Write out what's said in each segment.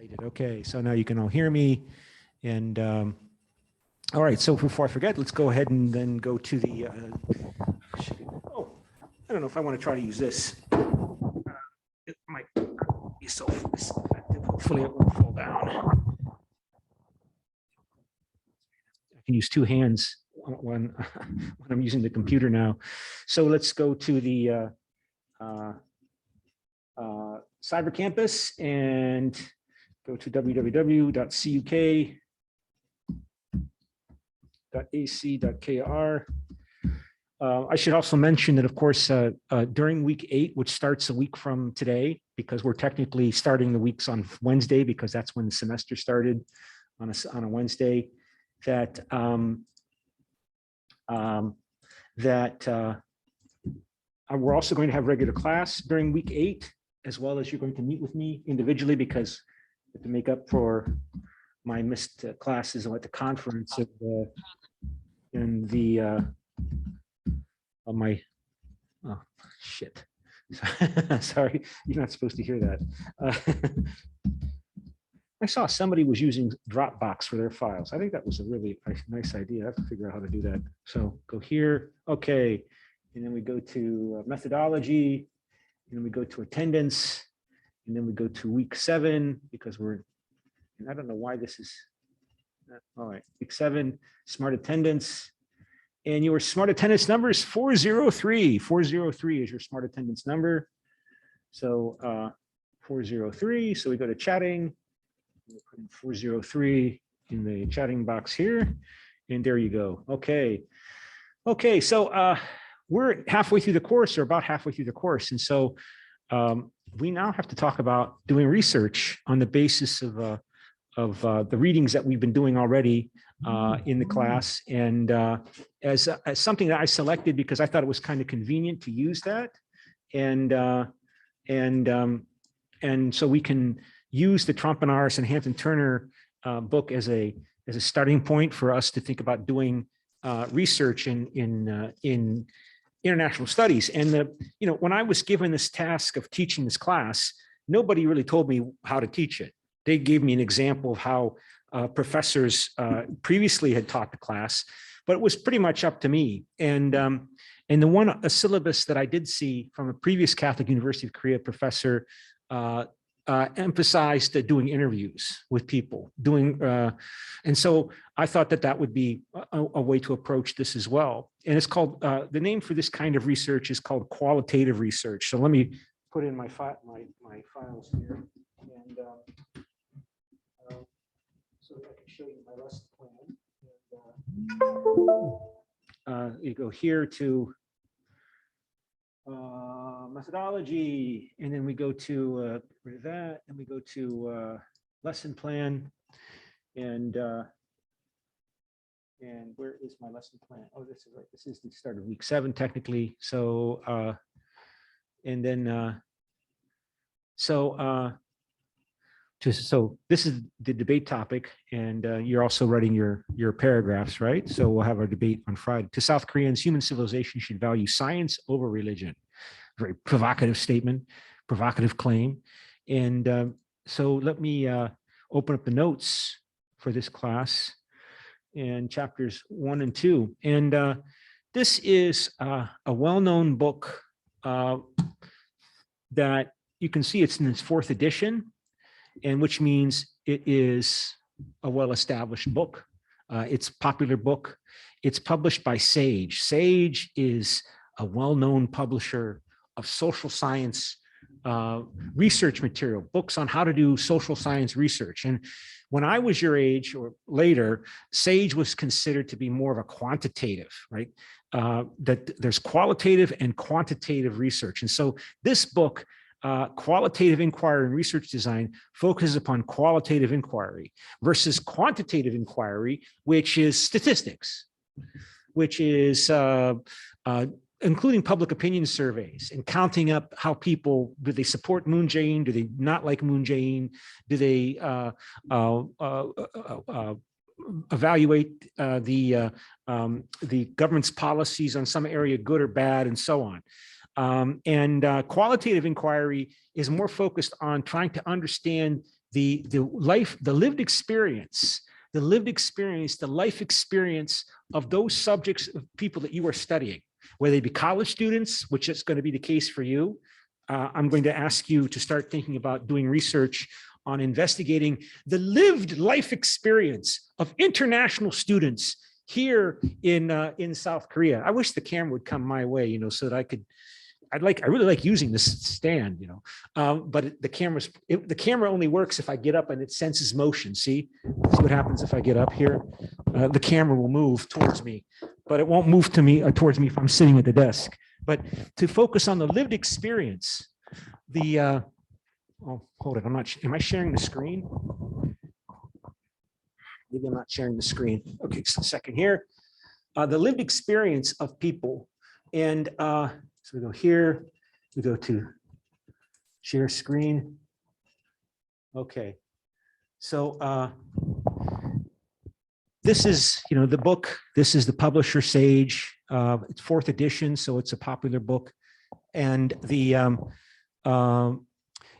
Activated. Okay, so now you can all hear me. And all right, so before I forget, let's go ahead and then go to the, oh, I don't know if I want to try to use this. It might be so effective. Hopefully it won't fall down. I can use two hands when I'm using the computer now. So let's go to the Cyber Campus and go to www.cuk.ac.kr. I should also mention that, of course, during week 8, which starts a week from today, because we're technically starting the weeks on Wednesday, because that's when the semester started on a Wednesday, that we're also going to have regular class during week 8, as well as you're going to meet with me individually, because to make up for my missed classes at the conference of in the my oh shit. Sorry, you're not supposed to hear that. I saw somebody was using Dropbox for their files. I think that was a really nice idea. I have to figure out how to do that. So go here, okay, and then we go to methodology, and then we go to attendance, and then we go to week 7, because we're, and I don't know why this is, all right, week 7, smart attendance. And your smart attendance number is 403. 403 is your smart attendance number. So 403, so we go to chatting, we put in 403 in the chatting box here, and there you go. Okay. Okay, so we're halfway through the course, or about halfway through the course. And so we now have to talk about doing research on the basis of the readings that we've been doing already in the class, and as something that I selected because I thought it was kind of convenient to use that, and so we can use the Trompenaars and Hampton Turner book as a starting point for us to think about doing research in international studies. And when I was given this task of teaching this class, nobody really told me how to teach it. They gave me an example of how professors previously had taught the class, but it was pretty much up to me. And a syllabus that I did see from a previous Catholic University of Korea professor emphasized doing interviews with people, and so I thought that would be a way to approach this as well. And it's called, the name for this kind of research is called qualitative research. So let me put in my files here, and so that I can show you my lesson plan. You go here to methodology, and then we go to rid of that, and we go to lesson plan, and where is my lesson plan? Oh, this is right. This is the start of week 7 technically. So and then so this is the debate topic, and you're also writing your paragraphs, right? So we'll have our debate on Friday. To South Koreans, human civilization should value science over religion. Very provocative statement, provocative claim. And so let me open up the notes for this class and chapters 1 and 2. And this is a well-known book that you can see it's in its 4th edition, and which means it is a well-established book. It's a popular book. It's published by Sage. Sage is a well-known publisher of social science research material, books on how to do social science research. And when I was your age or later, Sage was considered to be more of a quantitative, right? That there's qualitative and quantitative research. And so this book, Qualitative Inquiry and Research Design, focuses upon qualitative inquiry versus quantitative inquiry, which is statistics, which is including public opinion surveys and counting up how people, do they support Moon Jae-in, do they not like Moon Jae-in, do they evaluate the government's policies on some area good or bad, and so on. Qualitative inquiry is more focused on trying to understand the lived experience, the life experience of those subjects of people that you are studying, whether they be college students, which is going to be the case for you. I'm going to ask you to start thinking about doing research on investigating the lived life experience of international students here in South Korea. I wish the camera would come my way, so that I really like using this stand, but the camera only works if I get up and it senses motion. See what happens if I get up here? The camera will move towards me, but it won't move towards me if I'm sitting at the desk. But to focus on the lived experience, oh, hold it. Am I sharing the screen? Maybe I'm not sharing the screen. Okay, just a second here. The lived experience of people. And so we go here, we go to share screen. Okay, so this is, the book. This is the publisher Sage. It's 4th edition, so it's a popular book. And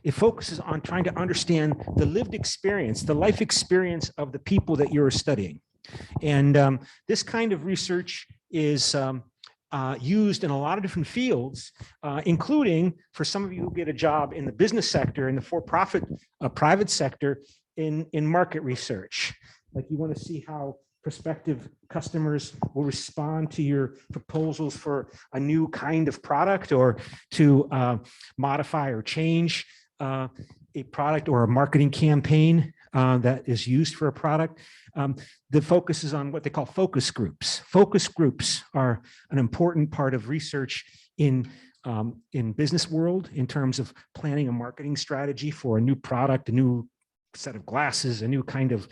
it focuses on trying to understand the lived experience, the life experience of the people that you're studying. And this kind of research is used in a lot of different fields, including for some of you who get a job in the business sector, in the for-profit private sector, in market research. Like you want to see how prospective customers will respond to your proposals for a new kind of product, or to modify or change a product or a marketing campaign that is used for a product. The focus is on what they call focus groups. Focus groups are an important part of research in business world in terms of planning a marketing strategy for a new product, a new set of glasses, a new kind of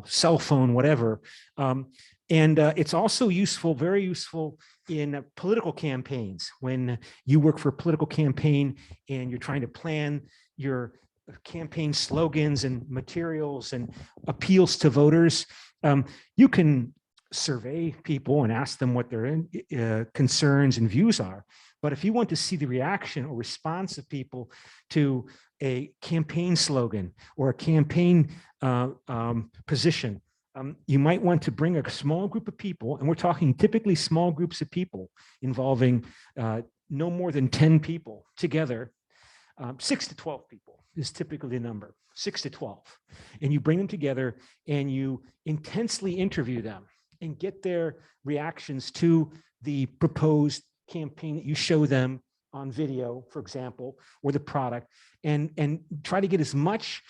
cell phone, whatever. And it's also useful, very useful in political campaigns. When you work for a political campaign and you're trying to plan your campaign slogans and materials and appeals to voters, you can survey people and ask them what their concerns and views are. But if you want to see the reaction or response of people to a campaign slogan or a campaign position, you might want to bring a small group of people, and we're talking typically small groups of people involving no more than 10 people together. 6 to 12 people is typically the number, 6 to 12. And you bring them together and you intensely interview them and get their reactions to the proposed campaign that you show them on video, for example, or the product, and try to get as much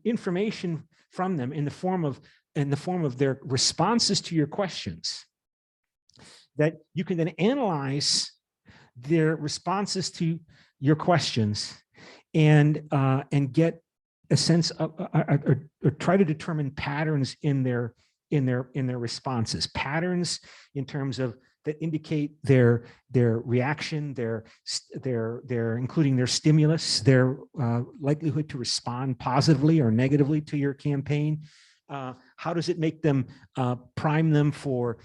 information from them in the form of their responses to your questions, that you can then analyze their responses to your questions and get a sense of or try to determine patterns in their responses, patterns in terms of that indicate their reaction, their including their stimulus, their likelihood to respond positively or negatively to your campaign. How does it make them prime them for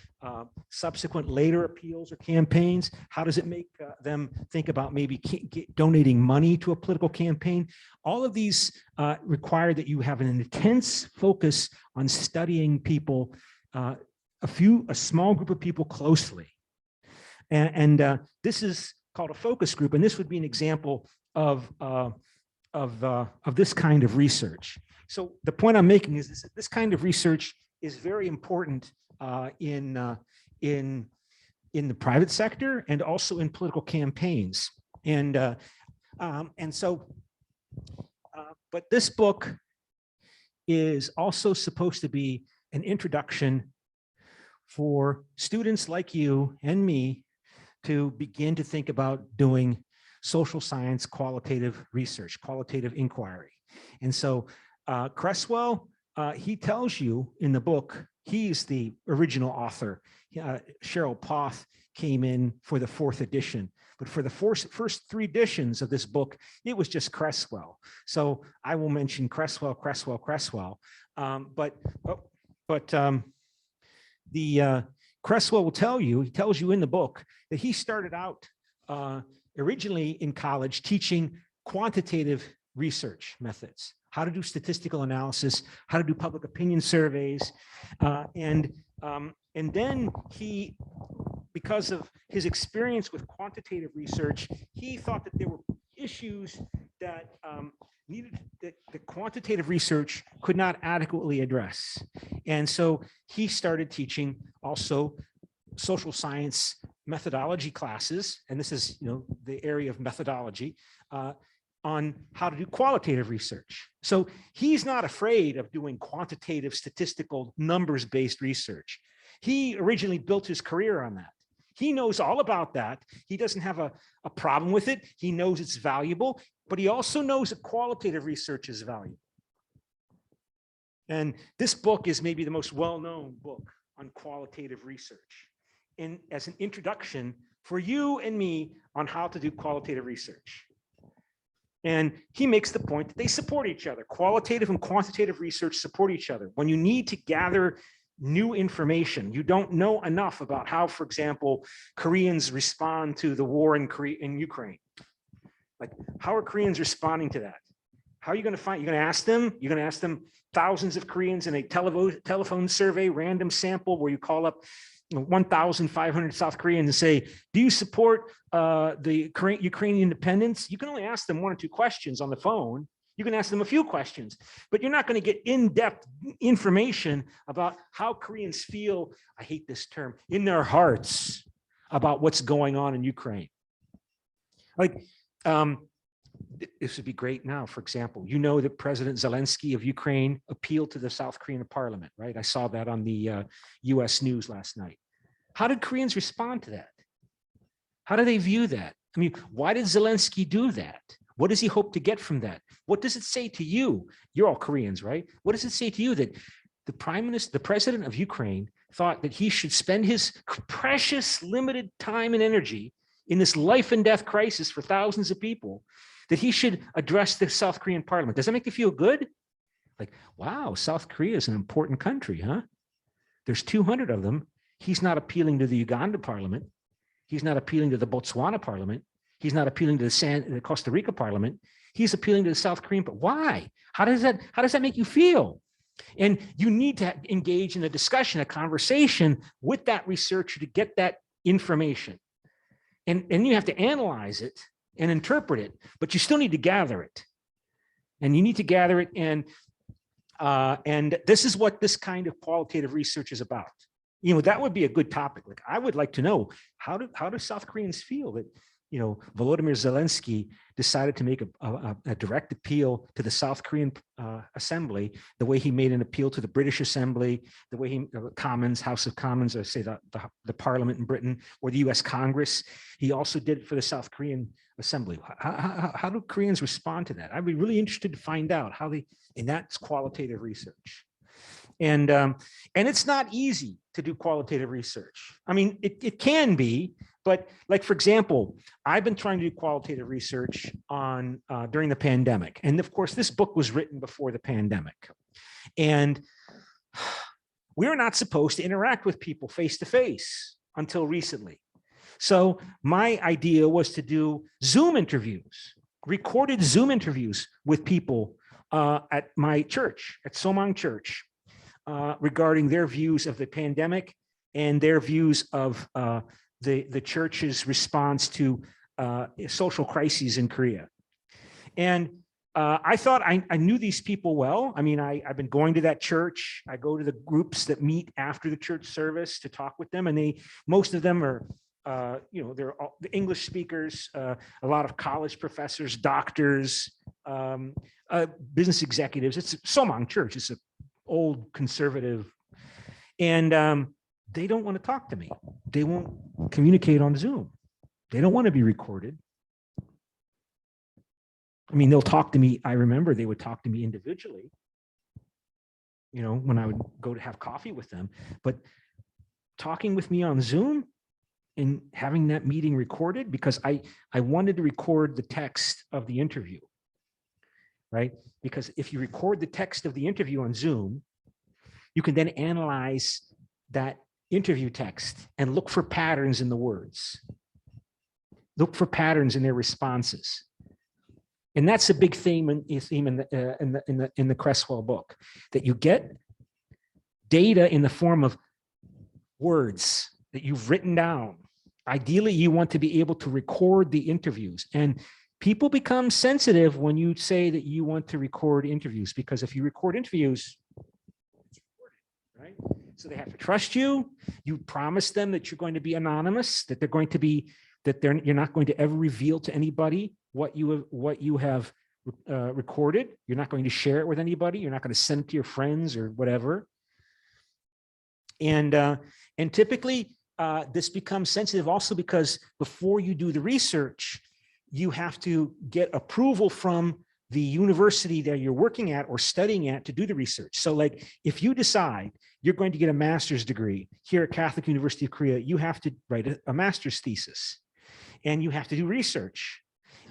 subsequent later appeals or campaigns? How does it make them think about maybe donating money to a political campaign? All of these require that you have an intense focus on studying people, a small group of people closely. And this is called a focus group. And this would be an example of this kind of research. So the point I'm making is this kind of research is very important in the private sector and also in political campaigns. But this book is also supposed to be an introduction for students like you and me to begin to think about doing social science qualitative research, qualitative inquiry. And so Cresswell, he tells you in the book, he's the original author. Cheryl Poth came in for the 4th edition, but for the first 3 editions of this book, it was just Cresswell. So I will mention Cresswell. Cresswell will tell you, he tells you in the book that he started out originally in college teaching quantitative research methods, how to do statistical analysis, how to do public opinion surveys. And then he, because of his experience with quantitative research, he thought that there were issues that that quantitative research could not adequately address. And so he started teaching also social science methodology classes, and this is, the area of methodology, on how to do qualitative research. So he's not afraid of doing quantitative, statistical, numbers-based research. He originally built his career on that. He knows all about that. He doesn't have a problem with it. He knows it's valuable, but he also knows that qualitative research is valuable. And this book is maybe the most well-known book on qualitative research, and as an introduction for you and me on how to do qualitative research. And he makes the point that they support each other. Qualitative and quantitative research support each other. When you need to gather new information, you don't know enough about how, for example, Koreans respond to the war in Ukraine. Like, how are Koreans responding to that? How are you going to find? You're going to ask them. You're going to ask them thousands of Koreans in a telephone survey, random sample, where you call up 1,500 South Koreans and say, do you support the Ukrainian independence? You can only ask them 1 or 2 questions on the phone. You can ask them a few questions, but you're not going to get in-depth information about how Koreans feel, I hate this term, in their hearts about what's going on in Ukraine. Like, this would be great now, for example, that President Zelensky of Ukraine appealed to the South Korean parliament, right? I saw that on the US news last night. How did Koreans respond to that? How do they view that? I mean, why did Zelensky do that? What does he hope to get from that? What does it say to you? You're all Koreans, right? What does it say to you that the president of Ukraine thought that he should spend his precious limited time and energy in this life and death crisis for thousands of people, that he should address the South Korean parliament? Does that make you feel good? Like, wow, South Korea is an important country, huh? There's 200 of them. He's not appealing to the Uganda parliament. He's not appealing to the Botswana parliament. He's not appealing to the Costa Rica parliament. He's appealing to the South Korean. But why? How does that make you feel? And you need to engage in a discussion, a conversation with that researcher to get that information. And you have to analyze it and interpret it, but you still need to gather it. And you need to gather it. And this is what this kind of qualitative research is about. That would be a good topic. Like, I would like to know, how do South Koreans feel that, Volodymyr Zelensky decided to make a direct appeal to the South Korean assembly, the way he made an appeal to the British Assembly, the way he, Commons, House of Commons, or say the Parliament in Britain, or the US Congress. He also did it for the South Korean Assembly. How do Koreans respond to that? I'd be really interested to find out how and that's qualitative research. And it's not easy to do qualitative research. I mean, it can be, but like, for example, I've been trying to do qualitative research on during the pandemic. And of course, this book was written before the pandemic. And we were not supposed to interact with people face to face until recently. So my idea was to do Zoom interviews, recorded Zoom interviews with people at my church, at Somang Church, regarding their views of the pandemic and their views of the church's response to social crises in Korea. And I thought I knew these people well. I mean, I've been going to that church. I go to the groups that meet after the church service to talk with them. And most of them are, they're all the English speakers, a lot of college professors, doctors, business executives. It's Somang Church. It's an old conservative. And they don't want to talk to me. They won't communicate on Zoom. They don't want to be recorded. I mean, they'll talk to me. I remember they would talk to me individually, when I would go to have coffee with them. But talking with me on Zoom and having that meeting recorded, because I wanted to record the text of the interview, right? Because if you record the text of the interview on Zoom, you can then analyze that interview text and look for patterns in the words. Look for patterns in their responses. And that's a big theme in the Cresswell book, that you get data in the form of words that you've written down. Ideally, you want to be able to record the interviews. And people become sensitive when you say that you want to record interviews, because if you record interviews, it's recorded, right? So they have to trust you. You promise them that you're going to be anonymous, that they're going to be, you're not going to ever reveal to anybody what you have recorded. You're not going to share it with anybody. You're not going to send it to your friends or whatever. And typically this becomes sensitive also because before you do the research, you have to get approval from the university that you're working at or studying at to do the research. So like if you decide you're going to get a master's degree here at Catholic University of Korea, you have to write a master's thesis and you have to do research.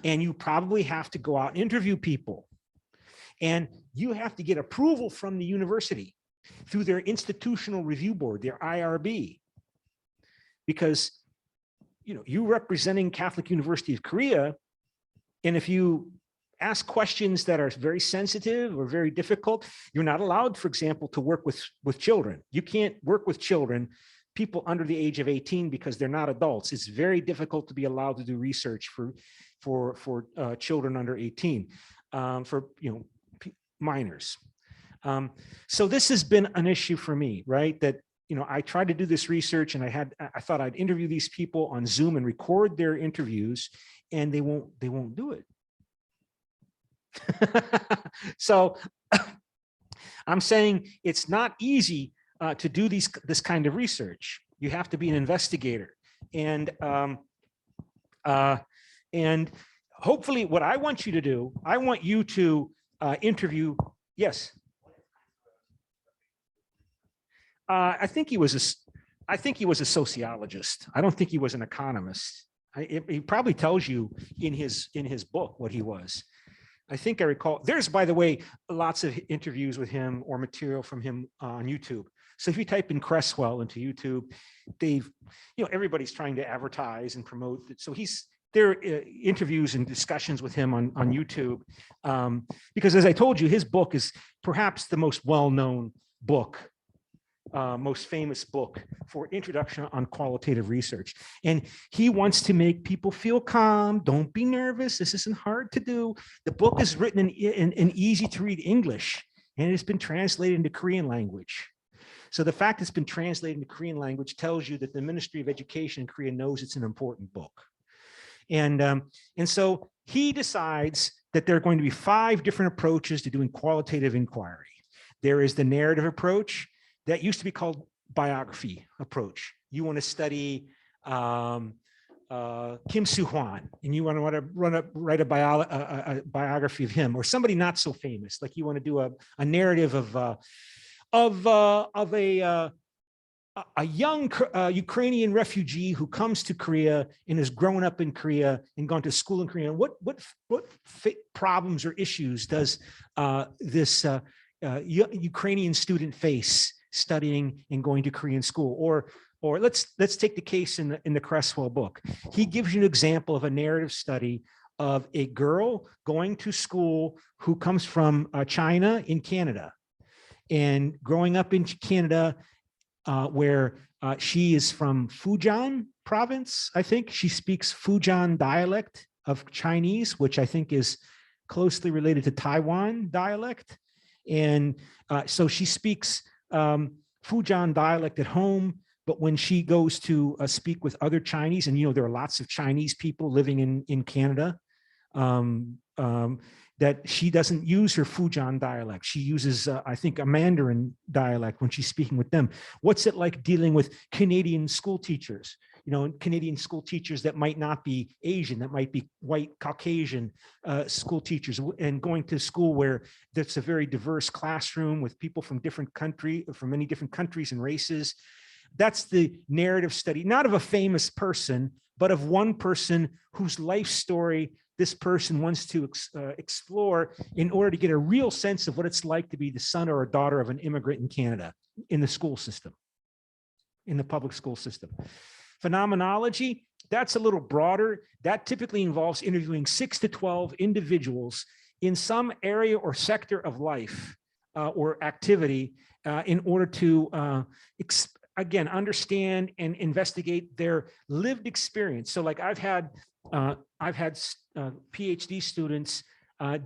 And you probably have to go out and interview people. And you have to get approval from the university through their institutional review board, their IRB. Because you're representing Catholic University of Korea. And if you ask questions that are very sensitive or very difficult, you're not allowed, for example, to work with children. You can't work with children, people under the age of 18, because they're not adults. It's very difficult to be allowed to do research for children under 18, for minors. So this has been an issue for me, right? That I tried to do this research, and I thought I'd interview these people on Zoom and record their interviews, and they won't do it. So I'm saying it's not easy to do this kind of research. You have to be an investigator, and hopefully what I want you to do, I want you to interview. Yes. I think he was a sociologist. I don't think he was an economist. He probably tells you in his book what he was. I think I recall. There's, by the way, lots of interviews with him or material from him on YouTube. So if you type in Cresswell into YouTube, everybody's trying to advertise and promote it. So there are interviews and discussions with him on YouTube, because as I told you, his book is perhaps the most well-known book, most famous book for introduction on qualitative research. And he wants to make people feel calm. Don't be nervous. This isn't hard to do. The book is written in easy to read English, and it's been translated into Korean language. So the fact it's been translated into Korean language tells you that the Ministry of Education in Korea knows it's an important book. And so he decides that there are going to be 5 different approaches to doing qualitative inquiry. There is the narrative approach that used to be called biography approach. You want to study Kim Soo-hwan, and you want to write a biography of him, or somebody not so famous. Like you want to do a narrative of a young Ukrainian refugee who comes to Korea and has grown up in Korea and gone to school in Korea. And what problems or issues does this Ukrainian student face studying and going to Korean school? Or let's take the case in the Cresswell book. He gives you an example of a narrative study of a girl going to school who comes from China in Canada, and growing up in Canada, where she is from Fujian province. I think she speaks Fujian dialect of Chinese, which I think is closely related to Taiwan dialect. And so she speaks Fujian dialect at home, but when she goes to speak with other Chinese, and there are lots of Chinese people living in Canada, that she doesn't use her Fujian dialect. She uses, I think, a Mandarin dialect when she's speaking with them. What's it like dealing with Canadian school teachers? Canadian school teachers that might not be Asian, that might be white, Caucasian school teachers, and going to school where that's a very diverse classroom with people from many different countries and races. That's the narrative study, not of a famous person, but of one person whose life story this person wants to explore in order to get a real sense of what it's like to be the son or a daughter of an immigrant in Canada, in the school system, in the public school system. Phenomenology, that's a little broader. That typically involves interviewing 6 to 12 individuals in some area or sector of life or activity in order to, again, understand and investigate their lived experience. So like I've had PhD students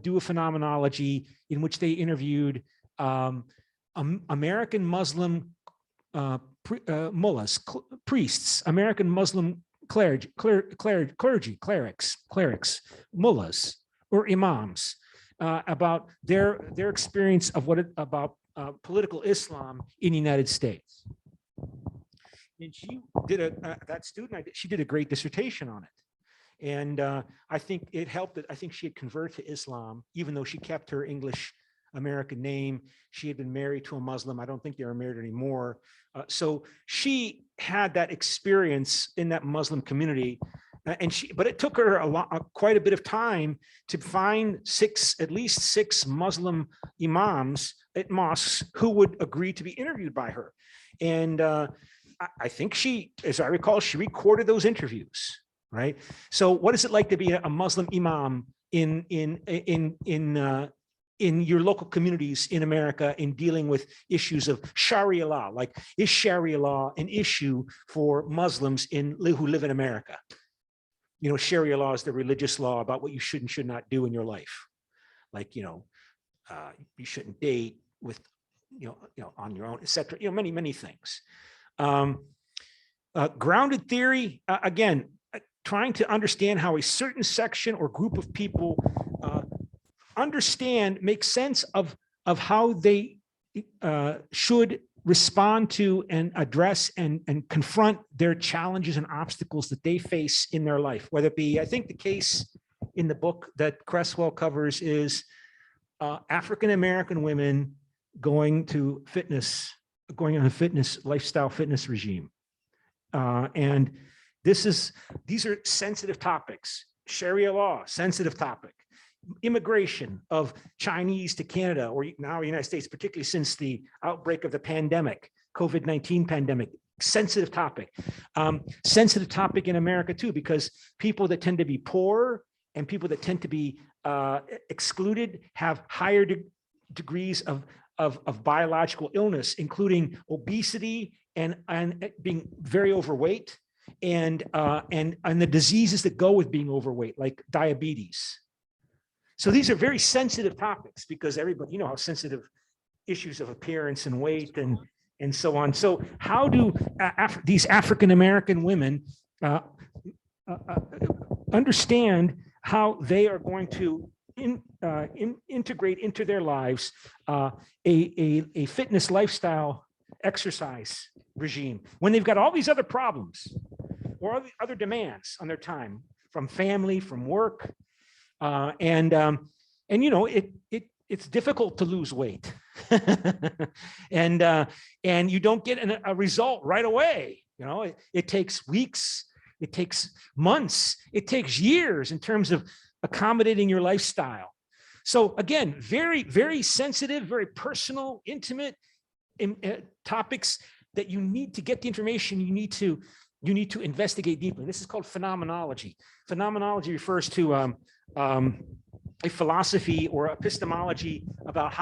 do a phenomenology in which they interviewed American Muslim mullahs, priests, American Muslim clerics, mullahs or imams, about their experience of about political Islam in the United States. And she did that student, she did a great dissertation on it. And I think it helped that I think she had converted to Islam, even though she kept her English American name. She had been married to a Muslim. I don't think they are married anymore. So she had that experience in that Muslim community. But it took her quite a bit of time to find at least six Muslim imams at mosques who would agree to be interviewed by her. And I think as I recall, she recorded those interviews, right? So what is it like to be a Muslim imam in your local communities in America in dealing with issues of Sharia law? Like, is Sharia law an issue for Muslims who live in America? You know, Sharia law is the religious law about what you should and should not do in your life. Like, you shouldn't date with, on your own, etc. Many, many things. Grounded theory, again, trying to understand how a certain section or group of people make sense of how they should respond to and address and confront their challenges and obstacles that they face in their life. Whether it be, I think the case in the book that Cresswell covers is African-American women going on a lifestyle fitness regime. And these are sensitive topics. Sharia law, sensitive topic. Immigration of Chinese to Canada, or now the United States, particularly since the outbreak of the pandemic, COVID-19 pandemic, sensitive topic. Sensitive topic in America too, because people that tend to be poor and people that tend to be excluded have higher degrees of biological illness, including obesity and being very overweight, and the diseases that go with being overweight, like diabetes. So these are very sensitive topics because everybody, how sensitive issues of appearance and weight and so on. So how do these African-American women understand how they are going to integrate into their lives a fitness lifestyle exercise regime when they've got all these other problems or other demands on their time from family, from work? It's difficult to lose weight, and you don't get a result right away. It takes weeks, it takes months, it takes years in terms of accommodating your lifestyle. So again, very, very sensitive, very personal, intimate topics that you need to get the information you need to investigate deeply. This is called phenomenology. Phenomenology refers to a philosophy or epistemology about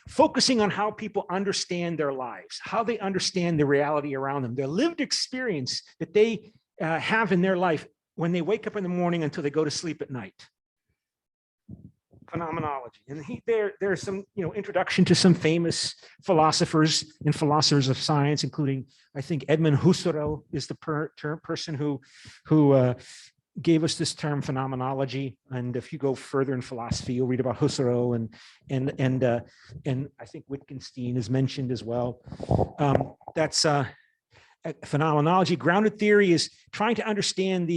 focusing on how people understand their lives, how they understand the reality around them, their lived experience that they have in their life when they wake up in the morning until they go to sleep at night. Phenomenology. And there's some, introduction to some famous philosophers and philosophers of science, including, I think, Edmund Husserl is the person who gave us this term phenomenology. And if you go further in philosophy, you'll read about Husserl and I think Wittgenstein is mentioned as well. That's phenomenology. Grounded theory is trying to understand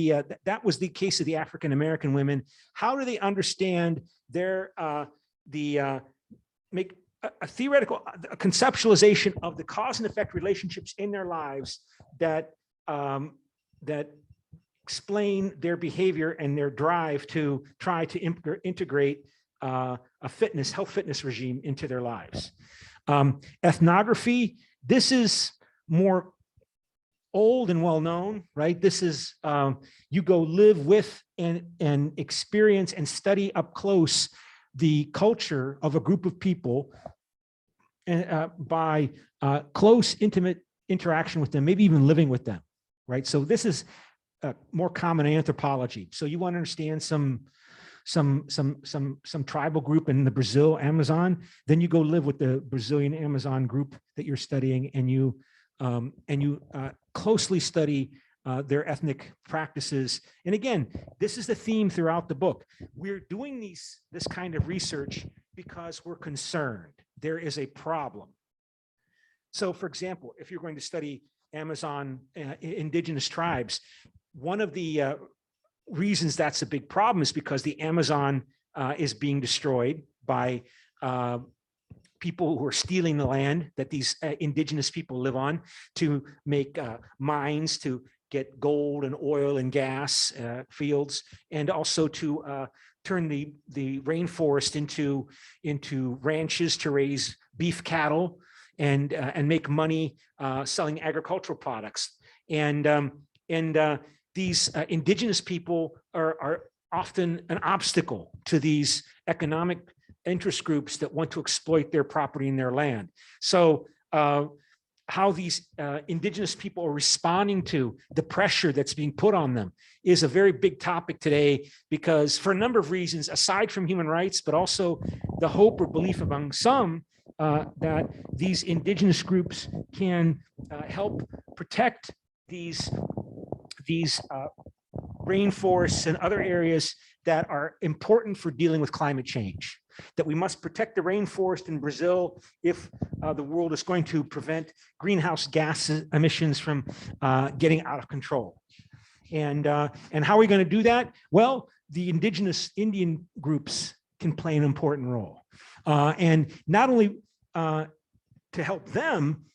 that was the case of the African-American women. How do they understand make a theoretical conceptualization of the cause and effect relationships in their lives that explain their behavior and their drive to try to integrate a health fitness regime into their lives. Ethnography, this is more old and well known, right? This is, you go live with and experience and study up close the culture of a group of people and by close, intimate interaction with them, maybe even living with them, right? So this is more common in anthropology. So you want to understand some tribal group in the Brazil Amazon, then you go live with the Brazilian Amazon group that you're studying, and you closely study their ethnic practices. And again, this is the theme throughout the book. We're doing this kind of research because we're concerned. There is a problem. So for example, if you're going to study Amazon indigenous tribes, one of the reasons that's a big problem is because the Amazon is being destroyed by people who are stealing the land that these indigenous people live on to make mines to get gold and oil and gas fields, and also to turn the rainforest into ranches to raise beef cattle and make money selling agricultural products. And these indigenous people are often an obstacle to these economic interest groups that want to exploit their property and their land. So how these indigenous people are responding to the pressure that's being put on them is a very big topic today, because for a number of reasons, aside from human rights, but also the hope or belief among some that these indigenous groups can help protect these rainforests and other areas that are important for dealing with climate change. That we must protect the rainforest in Brazil if the world is going to prevent greenhouse gas emissions from getting out of control. And how are we going to do that? Well, the indigenous Indian groups can play an important role. And not only to help them,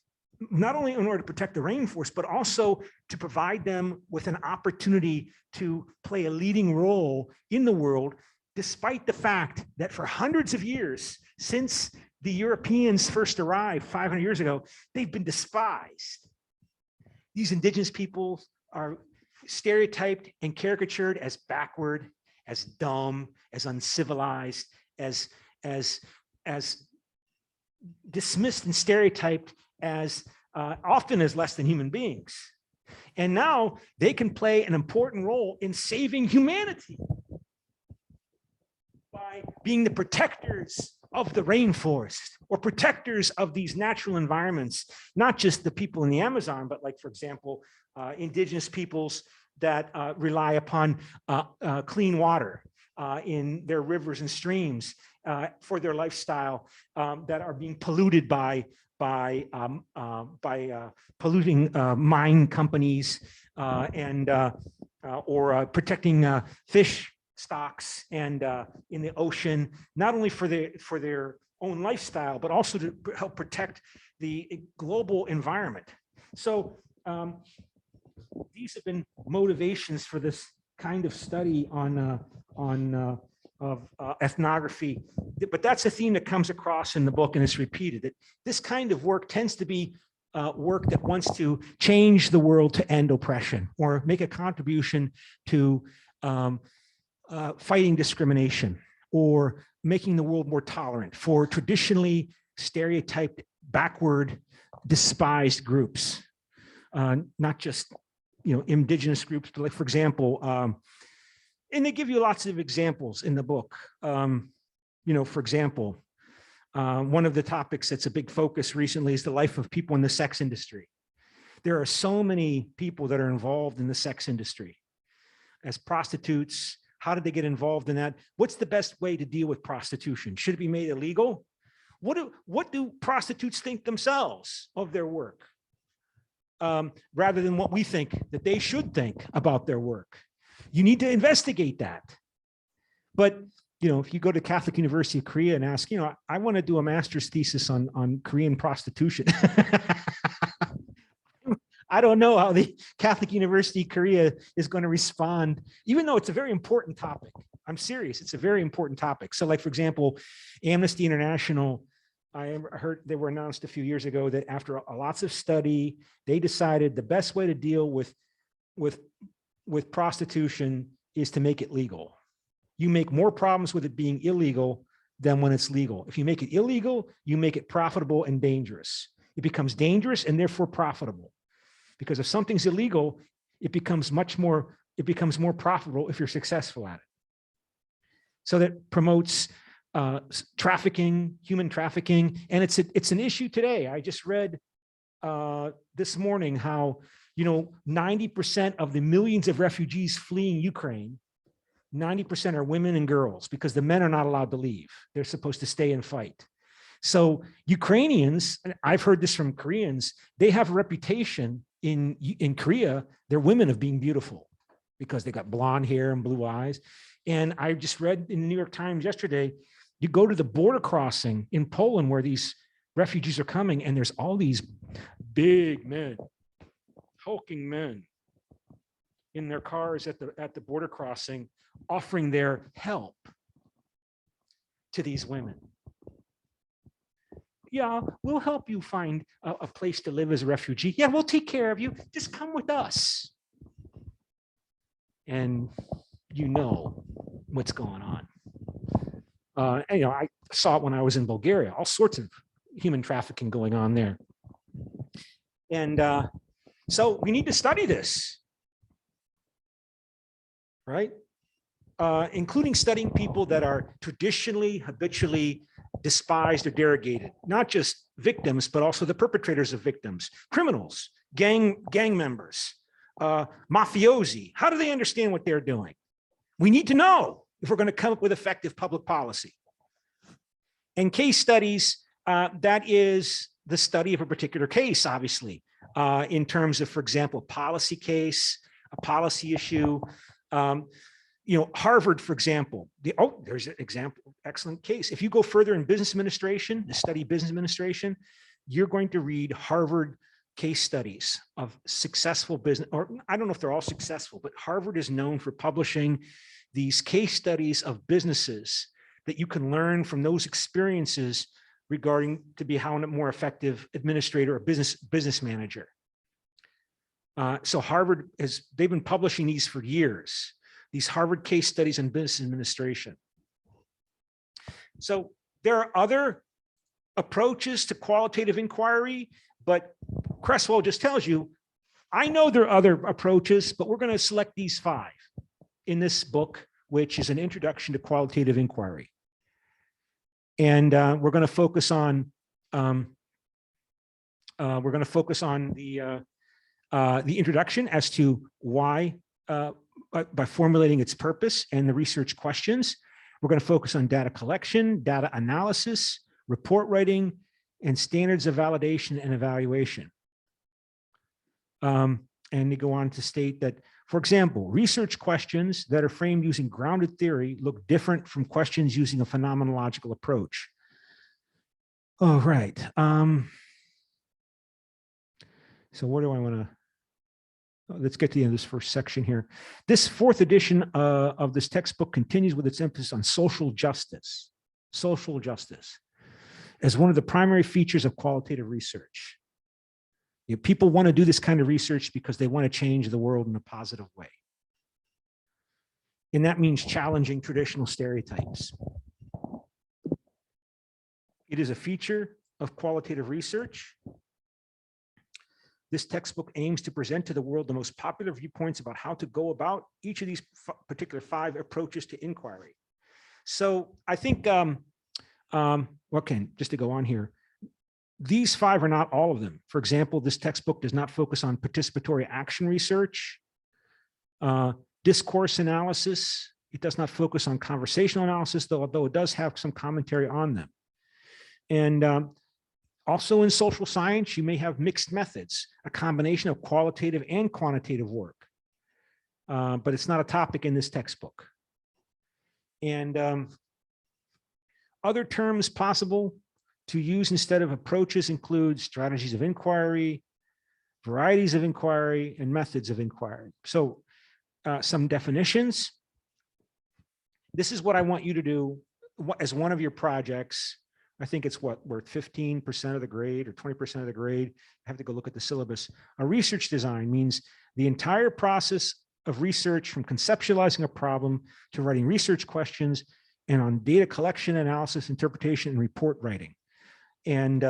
not only in order to protect the rainforest, but also to provide them with an opportunity to play a leading role in the world, despite the fact that for hundreds of years, since the Europeans first arrived 500 years ago, they've been despised. These indigenous people are stereotyped and caricatured as backward, as dumb, as uncivilized, as dismissed and stereotyped as often as less than human beings. And now they can play an important role in saving humanity by being the protectors of the rainforest or protectors of these natural environments, not just the people in the Amazon, but like, for example, indigenous peoples that rely upon clean water in their rivers and streams for their lifestyle that are being polluted by polluting mine companies or protecting fish stocks and in the ocean, not only for their own lifestyle, but also to help protect the global environment. So these have been motivations for this kind of study on ethnography, but that's a theme that comes across in the book, and it's repeated, that this kind of work tends to be work that wants to change the world to end oppression or make a contribution to fighting discrimination or making the world more tolerant for traditionally stereotyped, backward, despised groups, not just indigenous groups, but like, for example, and they give you lots of examples in the book. For example, one of the topics that's a big focus recently is the life of people in the sex industry. There are so many people that are involved in the sex industry as prostitutes. How did they get involved in that? What's the best way to deal with prostitution? Should it be made illegal? What do prostitutes think themselves of their work? Rather than what we think that they should think about their work. You need to investigate that. But if you go to Catholic University of Korea and ask, I want to do a master's thesis on Korean prostitution. I don't know how the Catholic University of Korea is going to respond, even though it's a very important topic. I'm serious. It's a very important topic. So like, for example, Amnesty International I heard they were announced a few years ago that after lots of study, they decided the best way to deal with prostitution is to make it legal. You make more problems with it being illegal than when it's legal. If you make it illegal, you make it profitable and dangerous. It becomes dangerous and therefore profitable. Because if something's illegal, it becomes more profitable if you're successful at it. So that promotes trafficking, human trafficking, and it's an issue today. I just read this morning how 90% of the millions of refugees fleeing Ukraine, 90% are women and girls because the men are not allowed to leave. They're supposed to stay and fight. So Ukrainians, I've heard this from Koreans, they have a reputation in Korea, they're women of being beautiful because they got blonde hair and blue eyes. And I just read in the New York Times yesterday, you go to the border crossing in Poland where these refugees are coming, and there's all these big men, hulking men in their cars at the border crossing, offering their help to these women. Yeah, we'll help you find a place to live as a refugee. Yeah, we'll take care of you. Just come with us. And you know what's going on. And, I saw it when I was in Bulgaria, all sorts of human trafficking going on there. And so we need to study this, right? Including studying people that are traditionally, habitually despised or derogated, not just victims, but also the perpetrators of victims, criminals, gang members, mafiosi. How do they understand what they're doing? We need to know if we're going to come up with effective public policy. And case studies, that is the study of a particular case, obviously, in terms of, for example, a policy case, a policy issue. Harvard, for example, there's an example, excellent case. If you go further in business administration, the study business administration, you're going to read Harvard case studies of successful business, or I don't know if they're all successful, but Harvard is known for publishing these case studies of businesses that you can learn from those experiences regarding to be how a more effective administrator or business manager. So Harvard they've been publishing these for years, these Harvard case studies on business administration. So there are other approaches to qualitative inquiry, but Cresswell just tells you, I know there are other approaches, but we're going to select these 5 in this book, which is an introduction to qualitative inquiry. And we're going to focus on the introduction as to why, by formulating its purpose and the research questions. We're going to focus on data collection, data analysis, report writing, and standards of validation and evaluation. And they go on to state that, for example, research questions that are framed using grounded theory look different from questions using a phenomenological approach. All right. So where do I want to? Let's get to the end of this first section here. This 4th edition of this textbook continues with its emphasis on social justice as one of the primary features of qualitative research. People want to do this kind of research because they want to change the world in a positive way. And that means challenging traditional stereotypes. It is a feature of qualitative research. This textbook aims to present to the world the most popular viewpoints about how to go about each of these particular 5 approaches to inquiry. So I think, just to go on here, these 5 are not all of them. For example, this textbook does not focus on participatory action research, discourse analysis. It does not focus on conversational analysis, although it does have some commentary on them. And also in social science, you may have mixed methods, a combination of qualitative and quantitative work, but it's not a topic in this textbook. And other terms possible to use instead of approaches include strategies of inquiry, varieties of inquiry, and methods of inquiry. So some definitions. This is what I want you to do as one of your projects I think it's what, worth 15% of the grade or 20% of the grade. I have to go look at the syllabus. A research design means the entire process of research, from conceptualizing a problem to writing research questions, and on data collection, analysis, interpretation, and report writing. And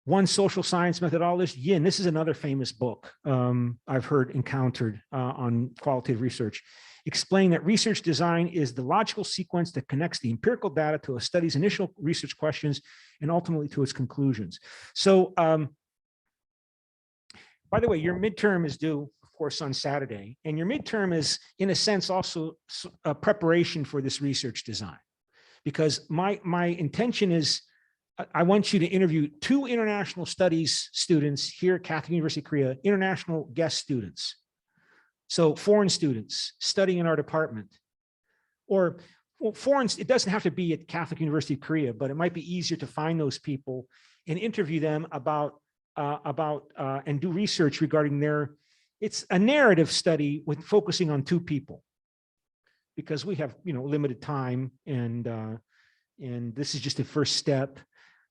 One Social Science Methodologist, Yin, this is another famous book I've encountered on qualitative research, explain that research design is the logical sequence that connects the empirical data to a study's initial research questions and ultimately to its conclusions. So, by the way, your midterm is due, of course, on Saturday, and your midterm is, in a sense, also a preparation for this research design, because my intention is, I want you to interview 2 international studies students here at Catholic University of Korea, international guest students. So foreign students studying in our department, or well, foreign, it doesn't have to be at Catholic University of Korea, but it might be easier to find those people and interview them about and do research regarding it's a narrative study with focusing on 2 people, because we have, limited time, and this is just the first step.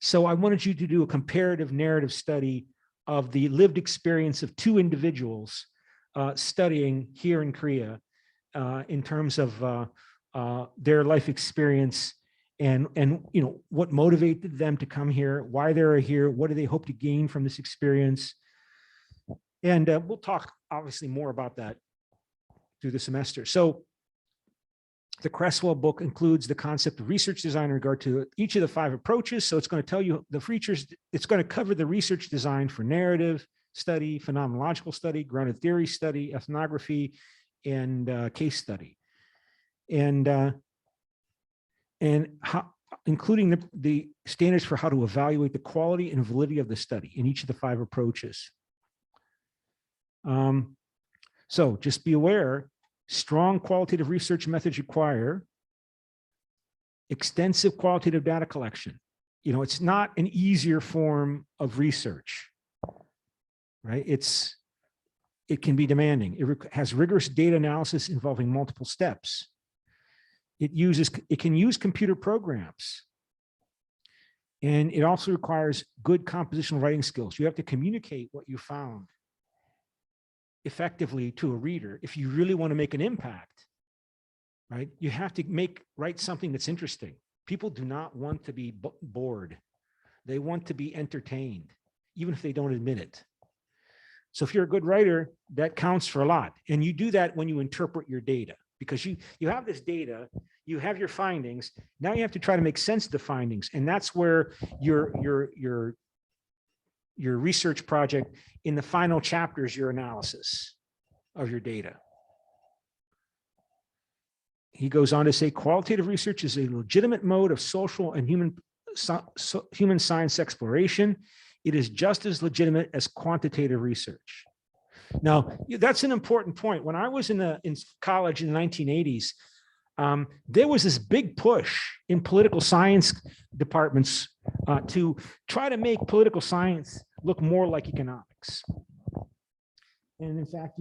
So I wanted you to do a comparative narrative study of the lived experience of 2 individuals studying here in Korea in terms of their life experience and what motivated them to come here, why they're here, what do they hope to gain from this experience. And we'll talk obviously more about that through the semester. So the Cresswell book includes the concept of research design in regard to each of the 5 approaches. So it's going to tell you the features, it's going to cover the research design for narrative study, phenomenological study, grounded theory study, ethnography, and case study. And how, including the standards for how to evaluate the quality and validity of the study in each of the 5 approaches. So just be aware, strong qualitative research methods require extensive qualitative data collection. It's not an easier form of research, right? It can be demanding. It has rigorous data analysis involving multiple steps. It can use computer programs. And it also requires good compositional writing skills. You have to communicate what you found effectively to a reader if you really want to make an impact, right? You have to write something that's interesting. People do not want to be bored. They want to be entertained, even if they don't admit it. So if you're a good writer, that counts for a lot. And you do that when you interpret your data, because you have this data, you have your findings. Now you have to try to make sense of the findings. And that's where your research project in the final chapter is your analysis of your data. He goes on to say, qualitative research is a legitimate mode of social and human science exploration. It is just as legitimate as quantitative research. Now, that's an important point. When I was in college in the 1980s, there was this big push in political science departments to try to make political science look more like economics. And in fact,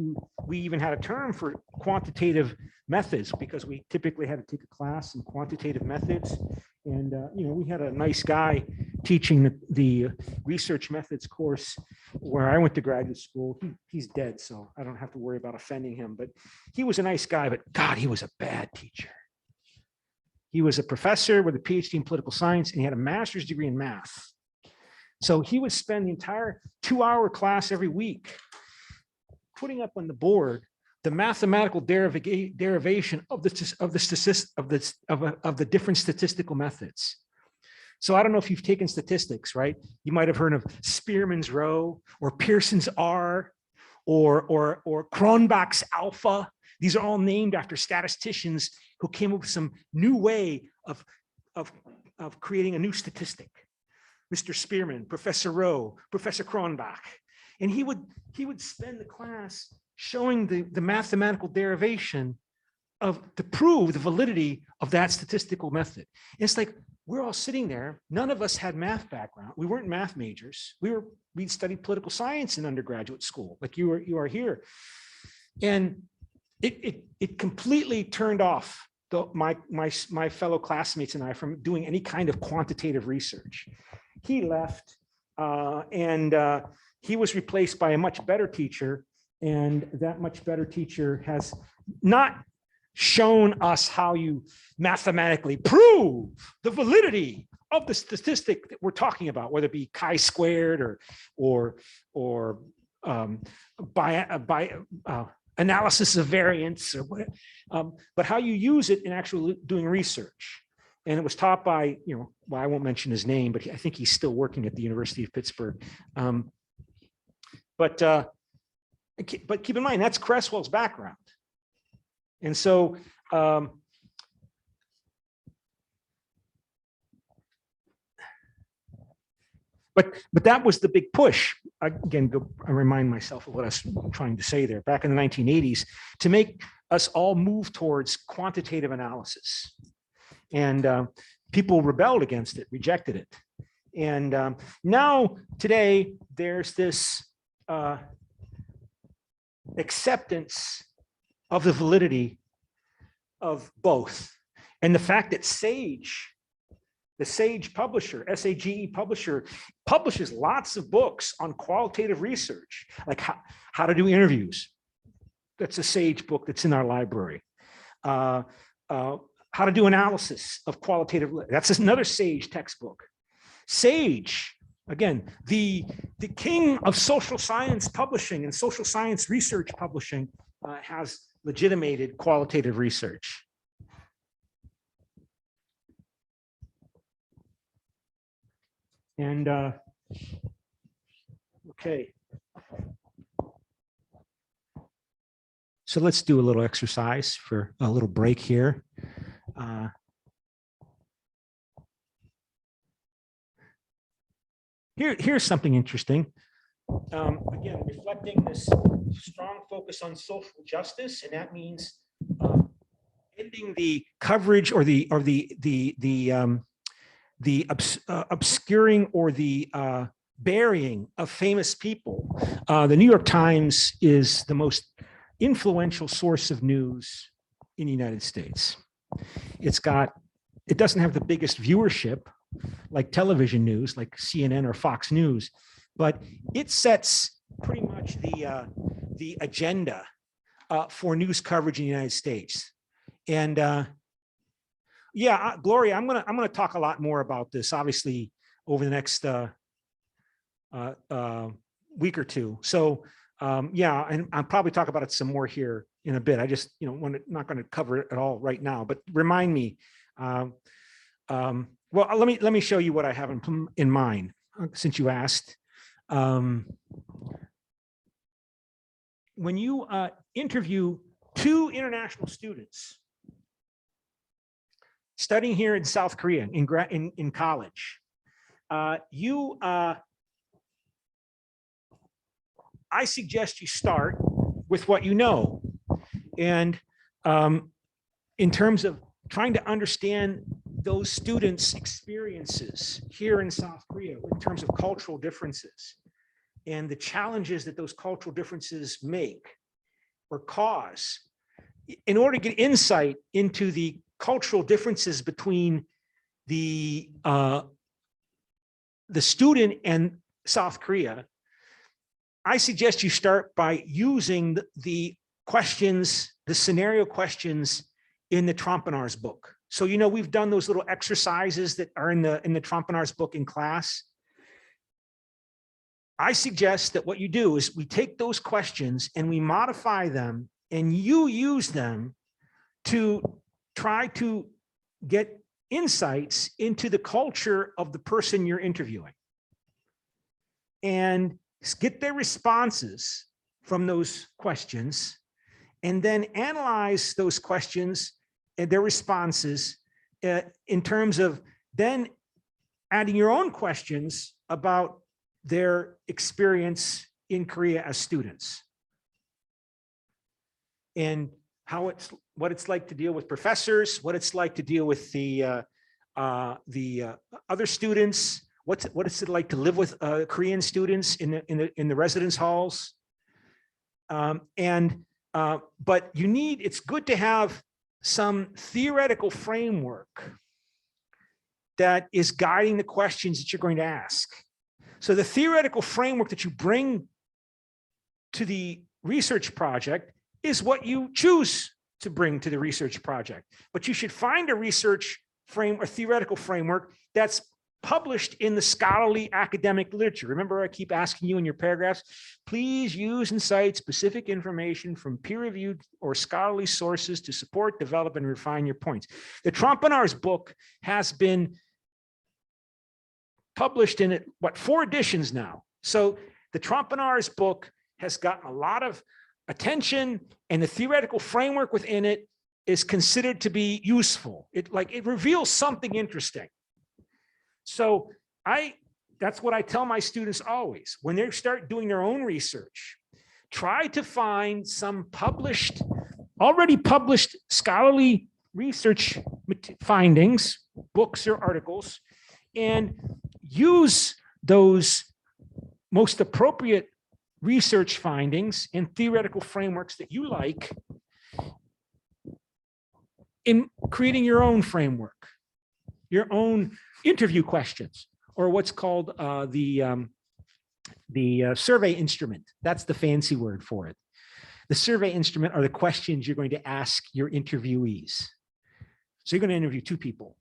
we even had a term for quantitative methods, because we typically had to take a class in quantitative methods. And we had a nice guy teaching the research methods course where I went to graduate school. He's dead, so I don't have to worry about offending him. But he was a nice guy, but God, he was a bad teacher. He was a professor with a PhD in political science, and he had a master's degree in math. So he would spend the entire 2-hour class every week putting up on the board the mathematical derivation of the different statistical methods. So I don't know if you've taken statistics, right? You might have heard of Spearman's rho or Pearson's R or Cronbach's alpha. These are all named after statisticians who came up with some new way of creating a new statistic. Mr. Spearman, Professor Rho, Professor Cronbach. And he would spend the class showing the mathematical derivation to prove the validity of that statistical method. And it's like, we're all sitting there. None of us had math background. We weren't math majors. We studied political science in undergraduate school, like you are here. And it completely turned off my fellow classmates and I from doing any kind of quantitative research. He left, and he was replaced by a much better teacher, and that much better teacher has not shown us how you mathematically prove the validity of the statistic that we're talking about, whether it be chi-squared or by analysis of variance, or what, but how you use it in actually doing research. And it was taught by, well, I won't mention his name, but I think he's still working at the University of Pittsburgh. But keep in mind, that's Cresswell's background. And so, but that was the big push. Again, I remind myself of what I was trying to say there back in the 1980s, to make us all move towards quantitative analysis. And people rebelled against it, rejected it. And now today, there's this acceptance of the validity of both. And the fact that Sage, the Sage publisher, SAGE publisher, publishes lots of books on qualitative research, like how to do interviews. That's a Sage book that's in our library. How to do analysis of qualitative, that's another Sage textbook. Sage, again, the king of social science publishing and social science research publishing, has legitimated qualitative research. And okay. So let's do a little exercise for a little break here. Here's something interesting. Again, reflecting this strong focus on social justice, and that means ending the coverage or the obscuring or the burying of famous people. The New York Times is the most influential source of news in the United States. It doesn't have the biggest viewership like television news, like CNN or Fox News, but it sets pretty much the agenda for news coverage in the United States. And yeah, Gloria, I'm gonna talk a lot more about this, obviously, over the next week or two. So yeah, and I'll probably talk about it some more here in a bit. I just, not going to cover it at all right now. But remind me. Well, let me show you what I have in mind, since you asked. When you interview two international students studying here in South Korea in college, I suggest you start with what you know. And in terms of trying to understand those students' experiences here in South Korea in terms of cultural differences and the challenges that those cultural differences make or cause, in order to get insight into the cultural differences between the student and South Korea, I suggest you start by using the questions, the scenario questions in the Trompenar's book. So, we've done those little exercises that are in the Trompenar's book in class. I suggest that what you do is we take those questions and we modify them, and you use them to try to get insights into the culture of the person you're interviewing, and get their responses from those questions, and then analyze those questions and their responses in terms of then adding your own questions about their experience in Korea as students, and what it's like to deal with professors, what it's like to deal with the other students, what is it like to live with Korean students in the residence halls, but it's good to have some theoretical framework that is guiding the questions that you're going to ask. So the theoretical framework that you bring to the research project is what you choose to bring to the research project. But you should find a research frame or theoretical framework that's published in the scholarly academic literature. Remember, I keep asking you in your paragraphs, please use and cite specific information from peer-reviewed or scholarly sources to support, develop, and refine your points. The Trompenaars book has been published in it, what, 4 editions now. So the Trompenaars book has gotten a lot of attention, and the theoretical framework within it is considered to be useful. It reveals something interesting. So that's what I tell my students always. When they start doing their own research, try to find some already published scholarly research findings, books or articles, and use those most appropriate research findings and theoretical frameworks that you like in creating your own framework, your own interview questions, or what's called the survey instrument. That's the fancy word for it. The survey instrument are the questions you're going to ask your interviewees. So you're going to interview 2 people,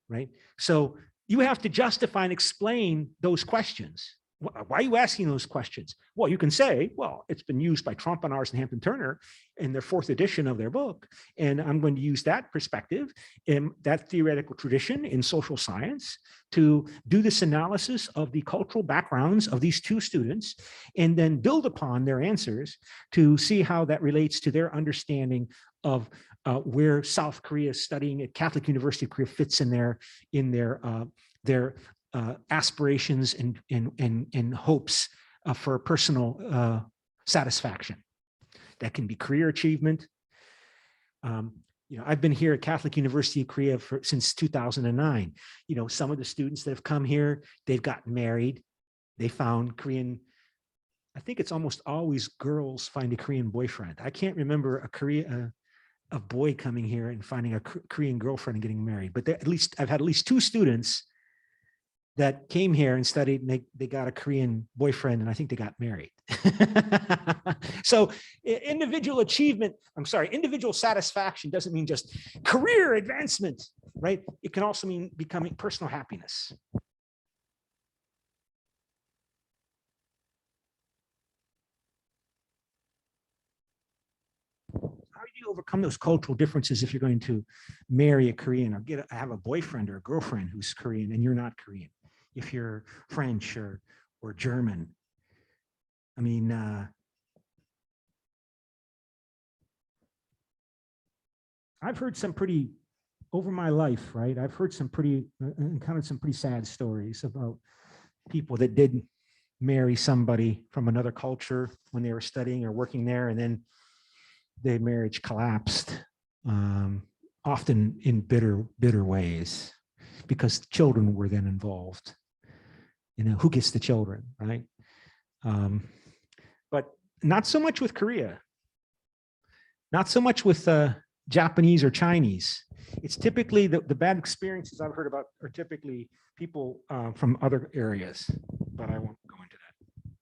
right? So you have to justify and explain those questions. Why are you asking those questions? Well, you can say, well, it's been used by Trompenaars and Hampton Turner in their 4th edition of their book. And I'm going to use that perspective in that theoretical tradition in social science to do this analysis of the cultural backgrounds of these 2 students, and then build upon their answers to see how that relates to their understanding of where South Korea studying at Catholic University of Korea fits in their aspirations and hopes for personal satisfaction. That can be career achievement. I've been here at Catholic University of Korea since 2009. Some of the students that have come here, they've gotten married. They found Korean. I think it's almost always girls find a Korean boyfriend. I can't remember a boy coming here and finding a Korean girlfriend and getting married. But I've had at least 2 students that came here and studied, and they got a Korean boyfriend, and I think they got married. So individual satisfaction doesn't mean just career advancement, right? It can also mean becoming personal happiness. How do you overcome those cultural differences if you're going to marry a Korean or have a boyfriend or a girlfriend who's Korean and you're not Korean? If you're French or German. I mean, I've heard some pretty, over my life, right? I've heard encountered some pretty sad stories about people that did marry somebody from another culture when they were studying or working there, and then their marriage collapsed, often in bitter ways, because children were then involved. Who gets the children, right? But not so much with Korea. Not so much with Japanese or Chinese. It's typically the bad experiences I've heard about are typically people from other areas, but I won't go into that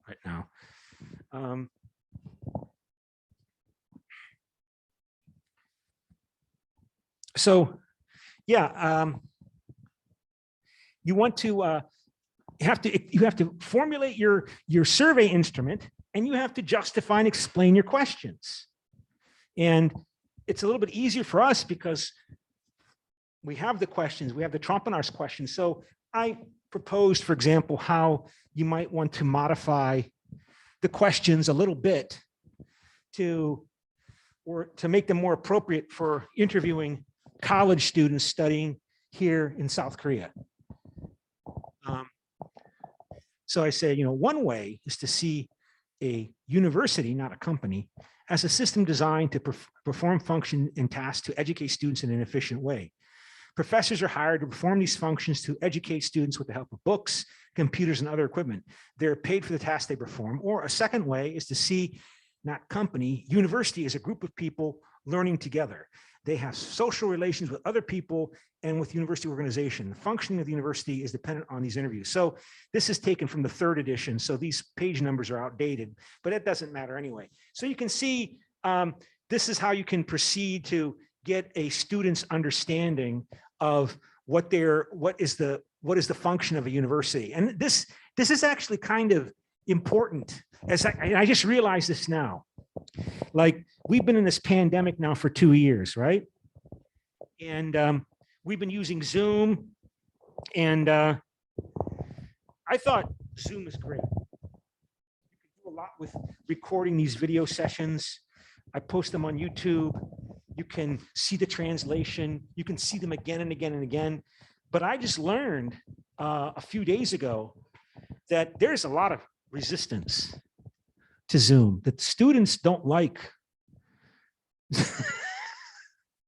right now. So, yeah, you want to you have to formulate your survey instrument, and you have to justify and explain your questions. And it's a little bit easier for us because we have the questions, we have the Trompenaars questions. So I proposed, for example, how you might want to modify the questions a little bit to make them more appropriate for interviewing college students studying here in South Korea. So I say, one way is to see a university, not a company, as a system designed to perform function and tasks to educate students in an efficient way. Professors are hired to perform these functions to educate students with the help of books, computers, and other equipment. They're paid for the tasks they perform. Or a second way is to see, not company, university as a group of people learning together. They have social relations with other people and with university organization. The functioning of the university is dependent on these interviews. So this is taken from the 3rd edition. So these page numbers are outdated, but it doesn't matter anyway. So you can see this is how you can proceed to get a student's understanding of what is the function of a university. And this is actually kind of important. As I just realized this now. Like, we've been in this pandemic now for 2 years, right? And we've been using Zoom, and I thought Zoom is great. You can do a lot with recording these video sessions. I post them on YouTube. You can see the translation. You can see them again and again and again. But I just learned a few days ago that there's a lot of resistance to Zoom, that students don't like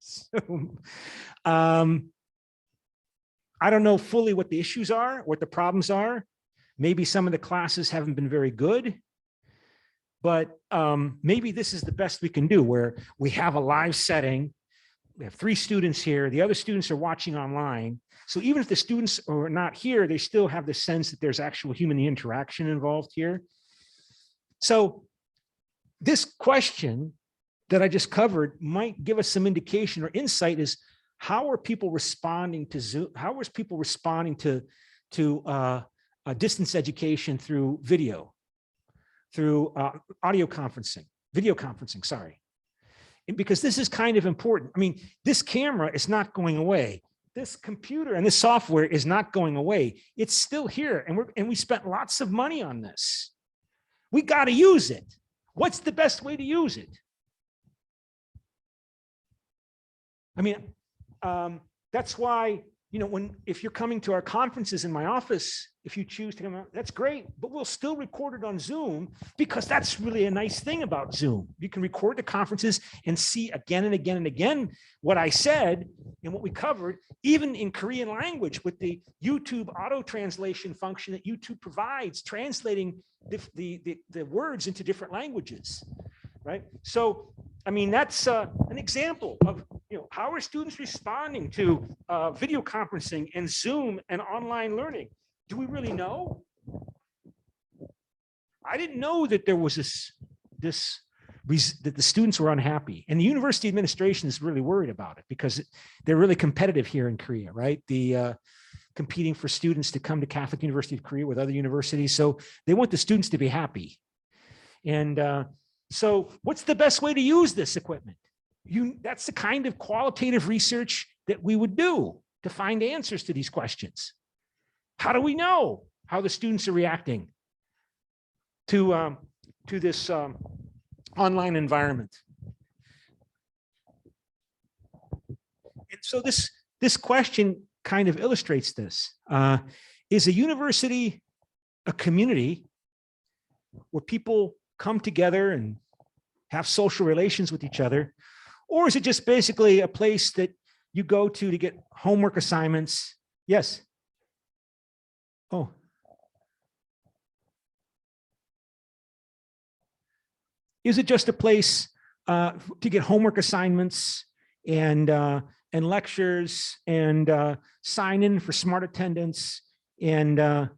Zoom. I don't know fully what the issues are, what the problems are. Maybe some of the classes haven't been very good, but maybe this is the best we can do, where we have a live setting. We have 3 students here. The other students are watching online. So even if the students are not here, they still have the sense that there's actual human interaction involved here. So this question that I just covered might give us some indication or insight is, how are people responding to Zoom? How is people responding to distance education through video, through audio conferencing, video conferencing, sorry. Because this is kind of important. I mean, this camera is not going away. This computer and this software is not going away. It's still here, and we spent lots of money on this. We got to use it. What's the best way to use it? I mean, that's why, you know, if you're coming to our conferences in my office, if you choose to come out, that's great, but we'll still record it on Zoom, because that's really a nice thing about Zoom. You can record the conferences and see again and again and again what I said and what we covered, even in Korean language with the YouTube auto translation function that YouTube provides, translating the words into different languages, right? So, I mean, that's an example of, you know, how are students responding to video conferencing and Zoom and online learning? Do we really know? I didn't know that there was that the students were unhappy, and the university administration is really worried about it, because they're really competitive here in Korea, right? Competing for students to come to Catholic University of Korea with other universities. So they want the students to be happy. And so what's the best way to use this equipment? That's the kind of qualitative research that we would do to find answers to these questions. How do we know how the students are reacting to this online environment? And so this question kind of illustrates this. Is a university a community where people come together and have social relations with each other? Or is it just basically a place that you go to get homework assignments? Yes. Oh. Is it just a place to get homework assignments and lectures and sign in for smart attendance? And that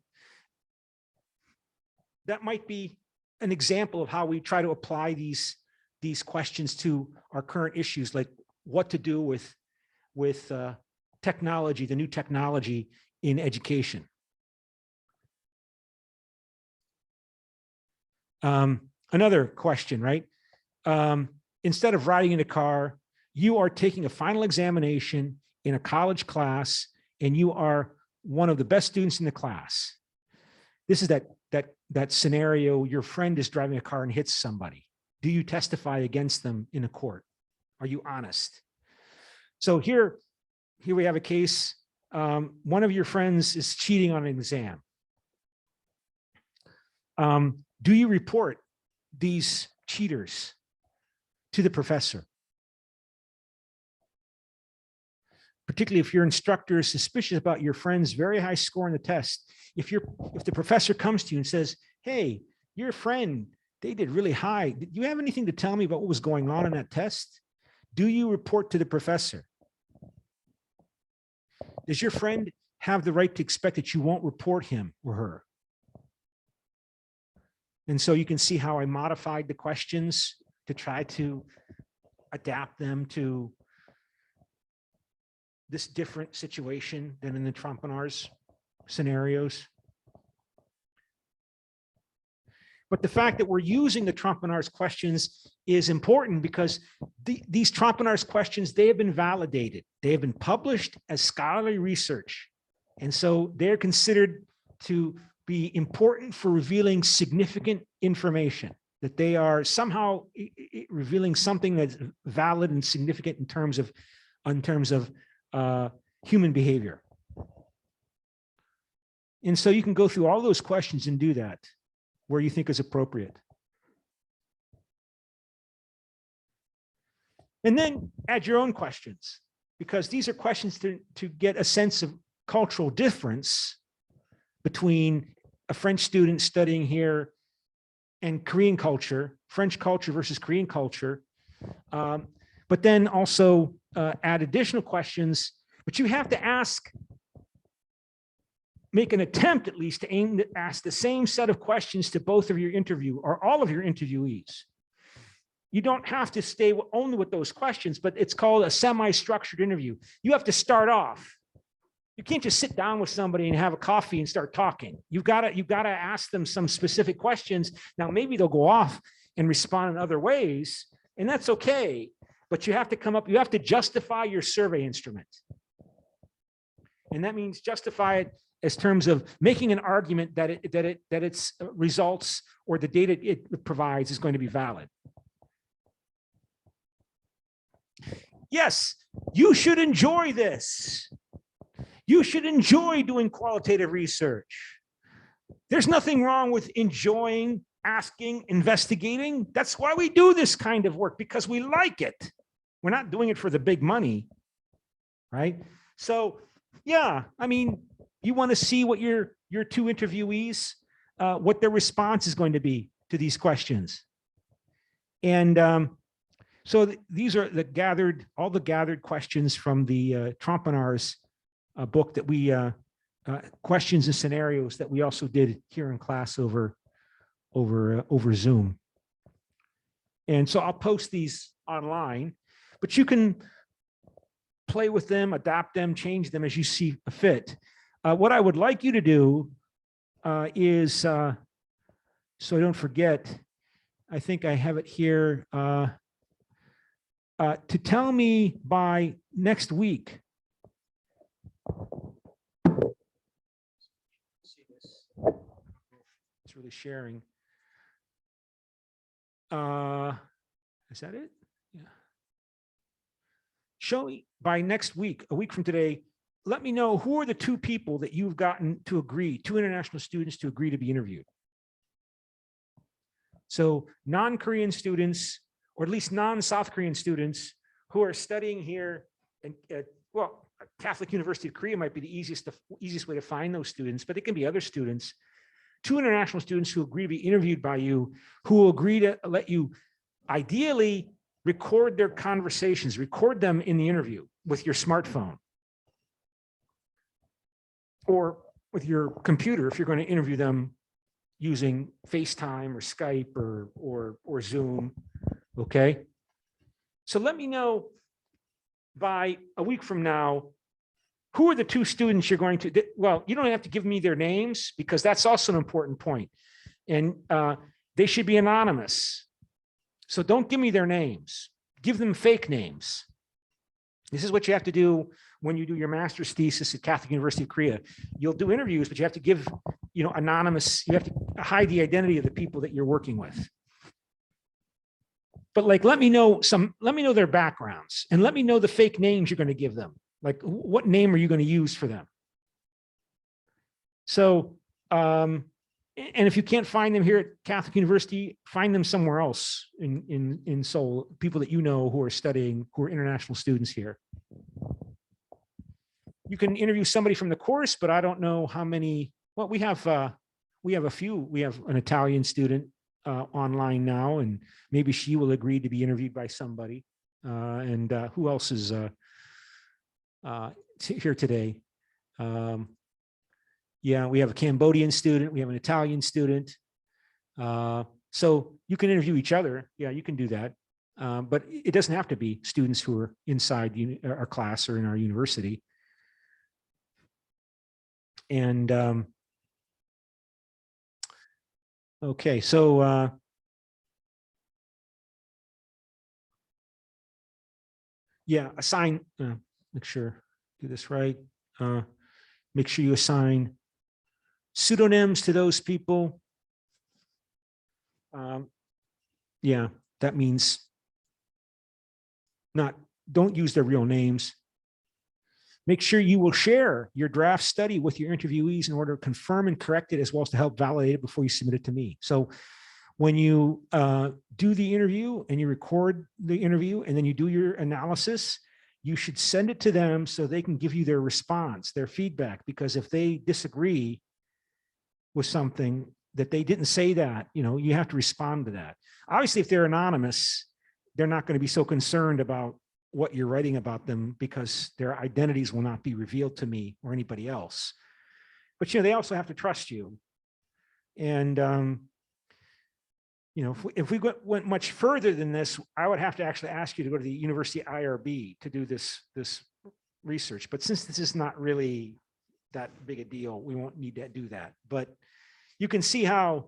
might be an example of how we try to apply these questions to our current issues, like what to do with technology, the new technology in education. Another question, right? Instead of riding in a car, you are taking a final examination in a college class, and you are one of the best students in the class. This is that scenario. Your friend is driving a car and hits somebody. Do you testify against them in a court? Are you honest? So here we have a case. One of your friends is cheating on an exam. Do you report these cheaters to the professor? Particularly if your instructor is suspicious about your friend's very high score in the test. If the professor comes to you and says, hey, your friend, they did really high. Do you have anything to tell me about what was going on in that test? Do you report to the professor? Does your friend have the right to expect that you won't report him or her? And so you can see how I modified the questions to try to adapt them to this different situation than in the Trompenaars scenarios. But the fact that we're using the Trompenaars questions is important because these Trompenaars questions, they have been validated. They have been published as scholarly research. And so they're considered to be important for revealing significant information, that they are somehow revealing something that's valid and significant in terms of human behavior. And so you can go through all those questions and do that where you think is appropriate. And then add your own questions, because these are questions to get a sense of cultural difference between a French student studying here and Korean culture, French culture versus Korean culture. But then also add additional questions, but you have to make an attempt at least to aim to ask the same set of questions to both of your interview or all of your interviewees. You don't have to stay only with those questions, but it's called a semi-structured interview. You have to start off. You can't just sit down with somebody and have a coffee and start talking. You've got to ask them some specific questions. Now, maybe they'll go off and respond in other ways, and that's okay. But you have to you have to justify your survey instrument. And that means justify it as terms of making an argument that its results or the data it provides is going to be valid. Yes, you should enjoy this. You should enjoy doing qualitative research. There's nothing wrong with enjoying, asking, investigating. That's why we do this kind of work, because we like it. We're not doing it for the big money, right? So, yeah, I mean, you want to see what your two interviewees, what their response is going to be to these questions. And so these are all the gathered questions from the Trompenaars book that we, questions and scenarios that we also did here in class over Zoom. And so I'll post these online, but you can play with them, adapt them, change them as you see fit. What I would like you to do is, so I don't forget, I think I have it here, to tell me by next week. See this? It's really sharing. Is that it? Yeah. Show me by next week, a week from today, let me know who are the two people that you've gotten to agree, two international students to agree to be interviewed. So non-Korean students, or at least non-South Korean students who are studying here, and well, Catholic University of Korea might be the easiest way to find those students, but it can be other students. Two international students who agree to be interviewed by you, who will agree to let you ideally record their conversations, record them in the interview with your smartphone or with your computer if you're going to interview them using FaceTime or Skype or Zoom. Okay. So let me know by a week from now, who are the two students you're going to, well, you don't have to give me their names because that's also an important point. And they should be anonymous. So don't give me their names, give them fake names. This is what you have to do when you do your master's thesis at Catholic University of Korea. You'll do interviews, but you have to give, anonymous, you have to hide the identity of the people that you're working with. But like, let me know their backgrounds and let me know the fake names you're going to give them. Like, what name are you going to use for them? So, and if you can't find them here at Catholic University, find them somewhere else in Seoul, people that you know who are studying, who are international students here. You can interview somebody from the course, but I don't know how many. Well, we have a few. We have an Italian student online now, and maybe she will agree to be interviewed by somebody. And who else is here today? Yeah, we have a Cambodian student. We have an Italian student. So you can interview each other. Yeah, you can do that. But it doesn't have to be students who are inside our class or in our university. And okay, so yeah, assign, make sure, do this right. Make sure you assign pseudonyms to those people. Yeah, that means don't use their real names. Make sure you will share your draft study with your interviewees in order to confirm and correct it, as well as to help validate it before you submit it to me. So when you do the interview and you record the interview and then you do your analysis, you should send it to them so they can give you their response, their feedback, because if they disagree with something that they didn't say that, you have to respond to that. Obviously, if they're anonymous, they're not going to be so concerned about what you're writing about them because their identities will not be revealed to me or anybody else. But, they also have to trust you. And, if we went much further than this, I would have to actually ask you to go to the university IRB to do this research. But since this is not really that big a deal, we won't need to do that. But you can see how,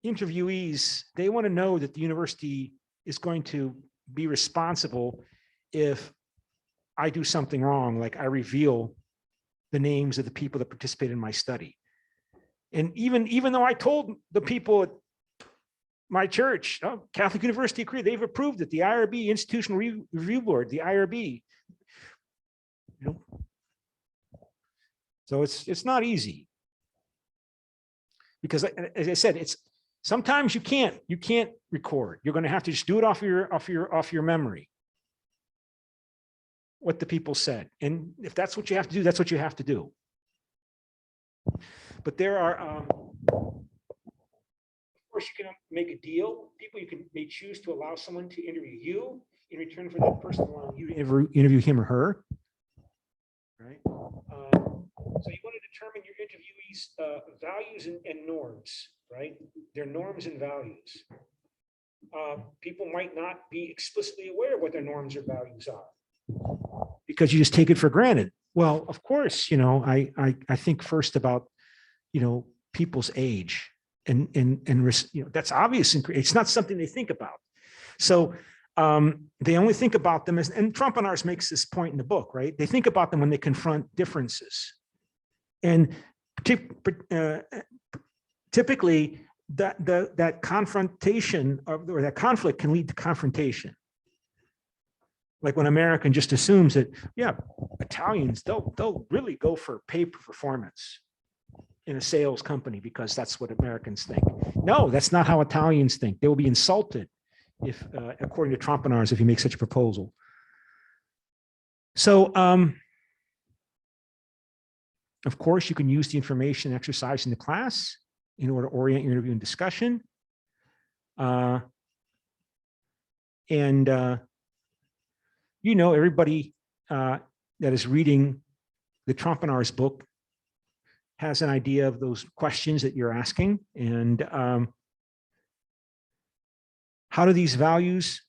interviewees, they want to know that the university is going to be responsible if I do something wrong, like I reveal the names of the people that participate in my study. And even though I told the people at my church, Catholic University Korea, they've approved it, the IRB, Institutional Review Board, the IRB. So it's not easy. Because as I said, sometimes you can't record. You're going to have to just do it off your memory, what the people said. And if that's what you have to do, that's what you have to do. But there are, of course, you can make a deal. People, may choose to allow someone to interview you in return for that person allowing you to interview him or her. Right. So you want to determine your interviewees' values and norms, right? Their norms and values. People might not be explicitly aware of what their norms or values are because you just take it for granted. Well, of course, I think first about, people's age and that's obvious. It's not something they think about. So they only think about them as, and Trompenaars makes this point in the book, right? They think about them when they confront differences. And typically that confrontation or that conflict can lead to confrontation. Like when American just assumes that, yeah, Italians, they'll really go for pay per performance in a sales company because that's what Americans think. No, that's not how Italians think. They will be insulted if, according to Trompenaars, if you make such a proposal. So, of course, you can use the information exercised in the class in order to orient your interview and discussion. Everybody that is reading the Trompenaars book has an idea of those questions that you're asking. And how do these values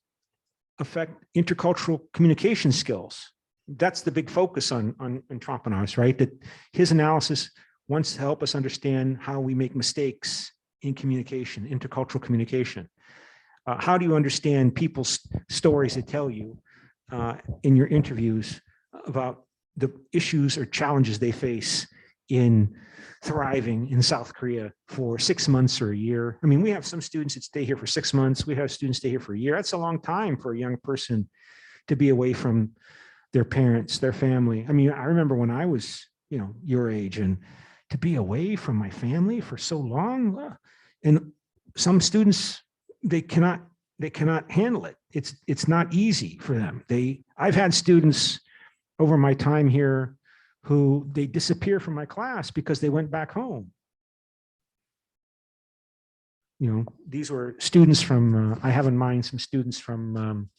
affect intercultural communication skills? That's the big focus on Trompenaars, right? That his analysis wants to help us understand how we make mistakes in communication, intercultural communication. How do you understand people's stories they tell you in your interviews about the issues or challenges they face in thriving in South Korea for 6 months or a year? I mean, we have some students that stay here for 6 months. We have students stay here for a year. That's a long time for a young person to be away from their parents, their family. I mean, I remember when I was, your age, and to be away from my family for so long. And some students, they cannot handle it. It's not easy for them. I've had students over my time here who they disappear from my class because they went back home. these were students from, I have in mind some students from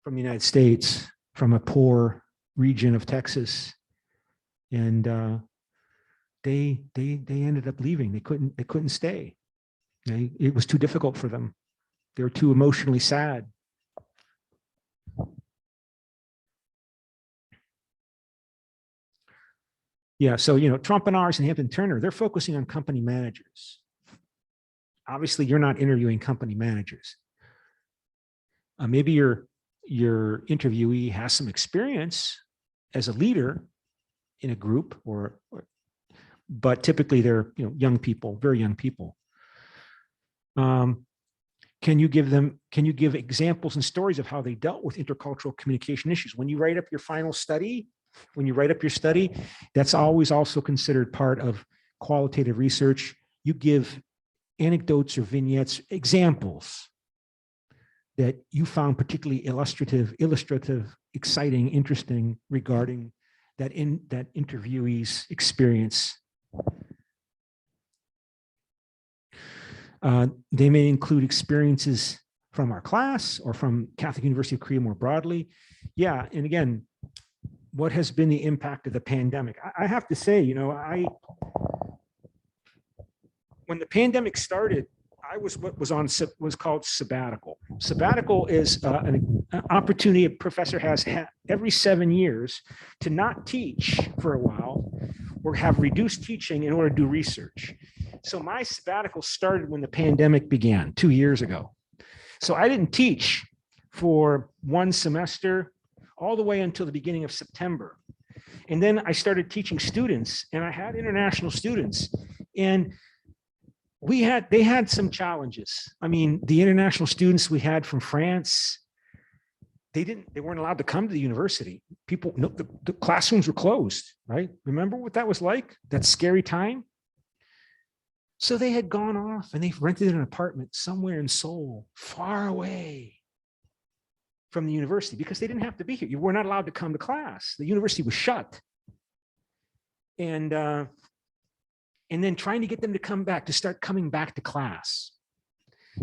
the United States, from a poor region of Texas. And they ended up leaving. They couldn't stay. It was too difficult for them. They were too emotionally sad. Yeah, so Trump and Ars and Hampton Turner, they're focusing on company managers. Obviously, you're not interviewing company managers. Maybe your interviewee has some experience as a leader in a group, but typically they're young people, very young people. Can you give examples and stories of how they dealt with intercultural communication issues? When you write up your final study, that's always also considered part of qualitative research. You give anecdotes or vignettes, examples that you found particularly illustrative, exciting, interesting regarding that interviewee's experience. They may include experiences from our class or from Catholic University of Korea more broadly. Yeah, and again, what has been the impact of the pandemic? I have to say, when the pandemic started, I was what was called sabbatical. Sabbatical is an opportunity a professor has every 7 years to not teach for a while or have reduced teaching in order to do research. So my sabbatical started when the pandemic began 2 years ago. So I didn't teach for one semester all the way until the beginning of September. And then I started teaching students, and I had international students, and they had some challenges. I mean, the international students we had from France, they weren't allowed to come to the university. The classrooms were closed, right? Remember what that was like? That scary time? So they had gone off and they rented an apartment somewhere in Seoul, far away from the university, because they didn't have to be here. You were not allowed to come to class. The university was shut. And then trying to get them to come back, to start coming back to class.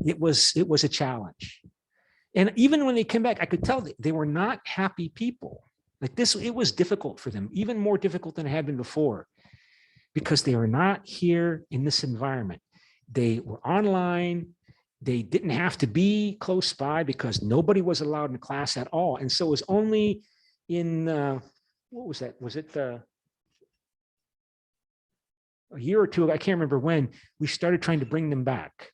It was a challenge. And even when they came back, I could tell they were not happy people. Like this, it was difficult for them, even more difficult than it had been before, because they were not here in this environment. They were online. They didn't have to be close by because nobody was allowed in class at all. And so it was only in, what was that? Was it a year or two, I can't remember when, we started trying to bring them back.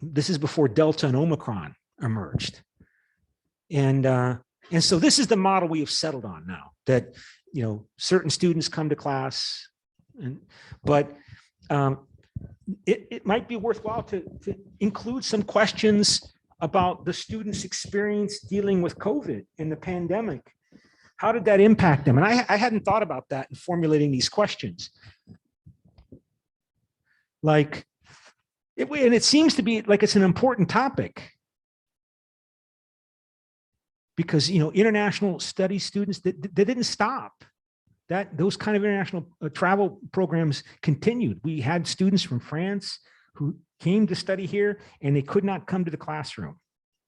This is before Delta and Omicron emerged. And so this is the model we have settled on now, that certain students come to class, but it might be worthwhile to include some questions about the students' experience dealing with COVID and the pandemic. How did that impact them? And I hadn't thought about that in formulating these questions. And it seems to be like it's an important topic, because international study students, they didn't stop. Those kind of international travel programs continued. We had students from France who came to study here, and they could not come to the classroom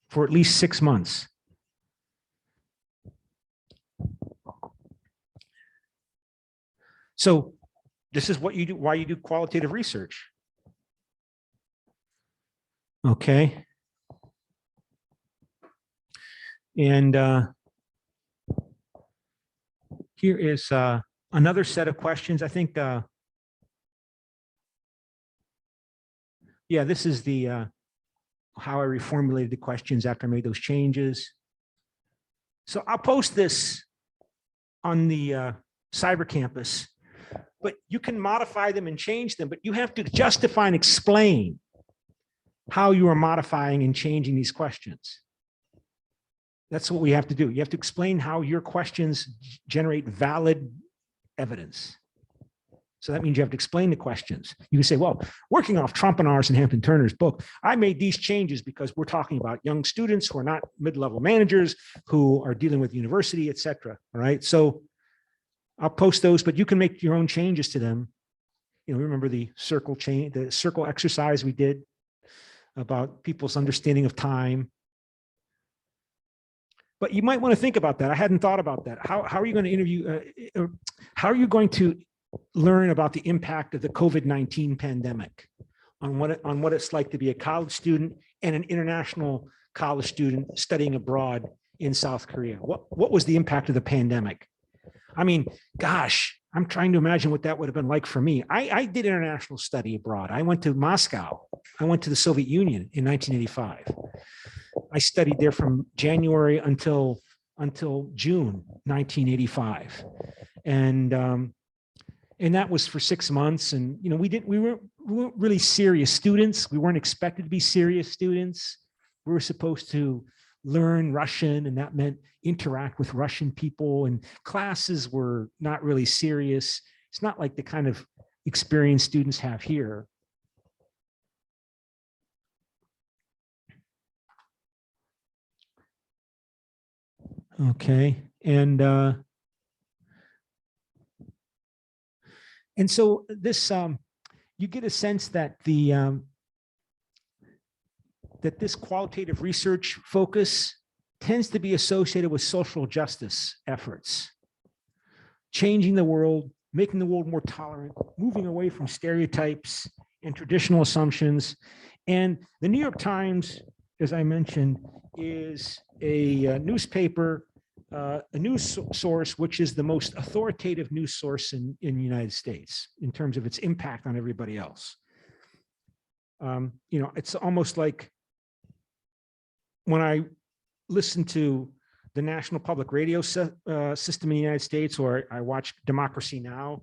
for at least 6 months. So this is what you do, why you do qualitative research. Okay. And here is another set of questions. I think, yeah, this is the how I reformulated the questions after I made those changes. So I'll post this on the cyber campus, but you can modify them and change them, but you have to justify and explain how you are modifying and changing these questions. That's what we have to do. You have to explain how your questions generate valid evidence. So that means you have to explain the questions. You can say, well, working off Trump and Ars and Hampton Turner's book, I made these changes because we're talking about young students who are not mid-level managers, who are dealing with university, et cetera. All right. So I'll post those, but you can make your own changes to them. remember the circle exercise we did about people's understanding of time. But you might want to think about that. I hadn't thought about that. How are you going to interview? How are you going to learn about the impact of the COVID-19 pandemic on what it's like to be a college student and an international college student studying abroad in South Korea? What was the impact of the pandemic? I mean, gosh, I'm trying to imagine what that would have been like for me. I did international study abroad. I went to Moscow. I went to the Soviet Union in 1985. I studied there from January until June 1985, and that was for 6 months. And we weren't really serious students. We weren't expected to be serious students. We were supposed to learn Russian, and that meant interact with Russian people. And classes were not really serious. It's not like the kind of experience students have here. Okay, and so this you get a sense that that this qualitative research focus tends to be associated with social justice efforts, changing the world, making the world more tolerant, moving away from stereotypes and traditional assumptions. And the New York Times, as I mentioned, is a newspaper, a news source, which is the most authoritative news source in the United States in terms of its impact on everybody else. It's almost like when I listen to the National Public Radio system in the United States, or I watch Democracy Now!,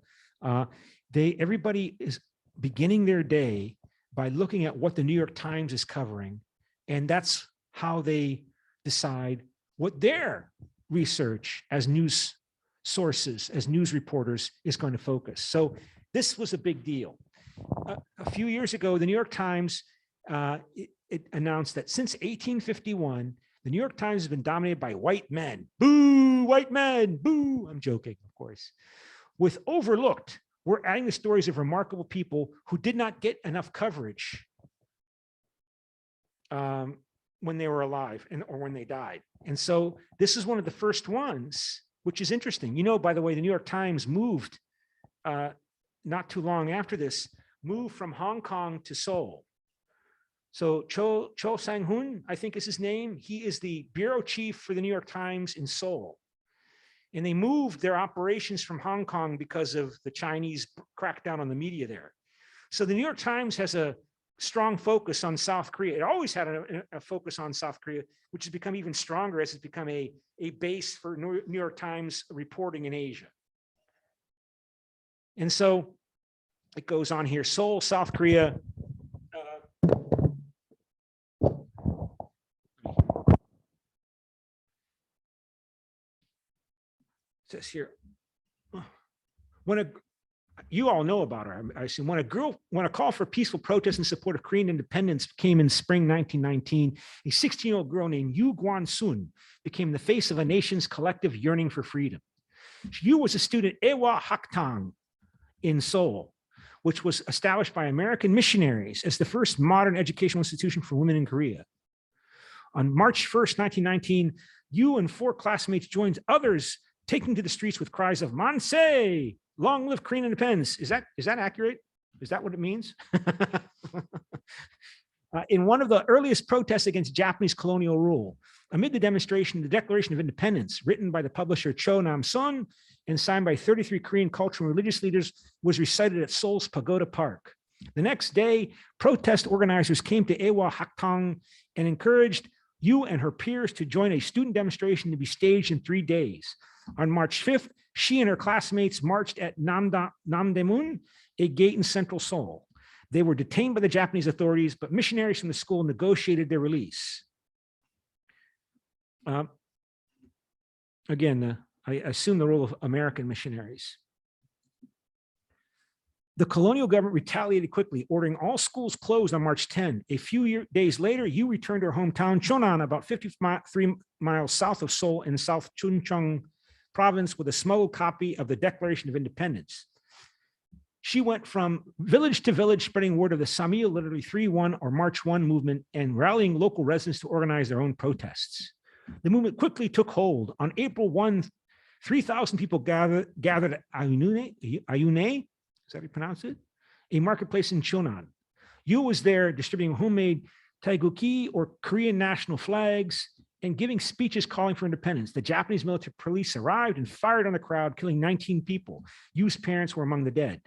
everybody is beginning their day by looking at what the New York Times is covering, and that's how they decide what their research as news sources, as news reporters, is going to focus. So this was a big deal. A few years ago, the New York Times it announced that since 1851, the New York Times has been dominated by white men. Boo, white men, boo. I'm joking, of course. With Overlooked, we're adding the stories of remarkable people who did not get enough coverage when they were alive or when they died. And so this is one of the first ones, which is interesting. By the way, the New York Times moved not too long after this, moved from Hong Kong to Seoul. So Cho Sang-hoon, I think is his name. He is the bureau chief for the New York Times in Seoul. And they moved their operations from Hong Kong because of the Chinese crackdown on the media there. So the New York Times has a strong focus on South Korea. It always had a focus on South Korea, which has become even stronger as it's become a base for New York Times reporting in Asia. And so it goes on here, Seoul, South Korea. Says here, you all know about her, I assume. When a call for peaceful protest in support of Korean independence came in spring 1919, a 16-year-old girl named Yu Guan-sun became the face of a nation's collective yearning for freedom. Yu was a student at Ewa Haktang in Seoul, which was established by American missionaries as the first modern educational institution for women in Korea. On March 1st, 1919, Yu and 4 classmates joined others taking to the streets with cries of "Manse! Long live Korean independence." Is that accurate? Is that what it means? In one of the earliest protests against Japanese colonial rule, amid the demonstration, the Declaration of Independence, written by the publisher Cho Nam-sun and signed by 33 Korean cultural and religious leaders, was recited at Seoul's Pagoda Park. The next day, protest organizers came to Ewa Haktang and encouraged Yu and her peers to join a student demonstration to be staged in 3 days. On March 5th, she and her classmates marched at Namdaemun, a gate in central Seoul. They were detained by the Japanese authorities, but missionaries from the school negotiated their release. Again, I assume the role of American missionaries. The colonial government retaliated quickly, ordering all schools closed on March 10. A few days later, Yu returned to her hometown, Cheonan, about 53 miles south of Seoul in South Chuncheon province, with a smuggled copy of the Declaration of Independence. She went from village to village, spreading word of the Samil, literally 3-1 or March 1 movement, and rallying local residents to organize their own protests. The movement quickly took hold. On April 1, 3,000 people gathered at Ayune, is that how you pronounce it? A marketplace in Chonan. Yu was there distributing homemade taeguki, or Korean national flags, and giving speeches calling for independence. The Japanese military police arrived and fired on the crowd, killing 19 people. Yu's parents were among the dead.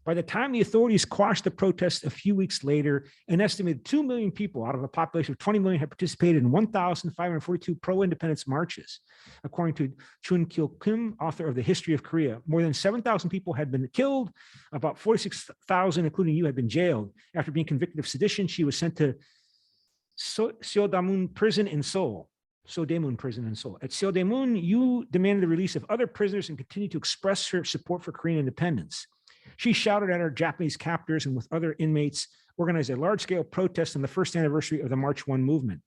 By the time the authorities quashed the protests a few weeks later, an estimated 2 million people out of a population of 20 million had participated in 1,542 pro-independence marches. According to Chun Kil Kim, author of The History of Korea, more than 7,000 people had been killed. About 46,000, including Yu, had been jailed. After being convicted of sedition, she was sent to Seodamun prison in Seoul. Seodamun prison in Seoul. At Seodamun, Yu demanded the release of other prisoners and continued to express her support for Korean independence. She shouted at her Japanese captors and with other inmates organized a large-scale protest on the first anniversary of the March 1 movement.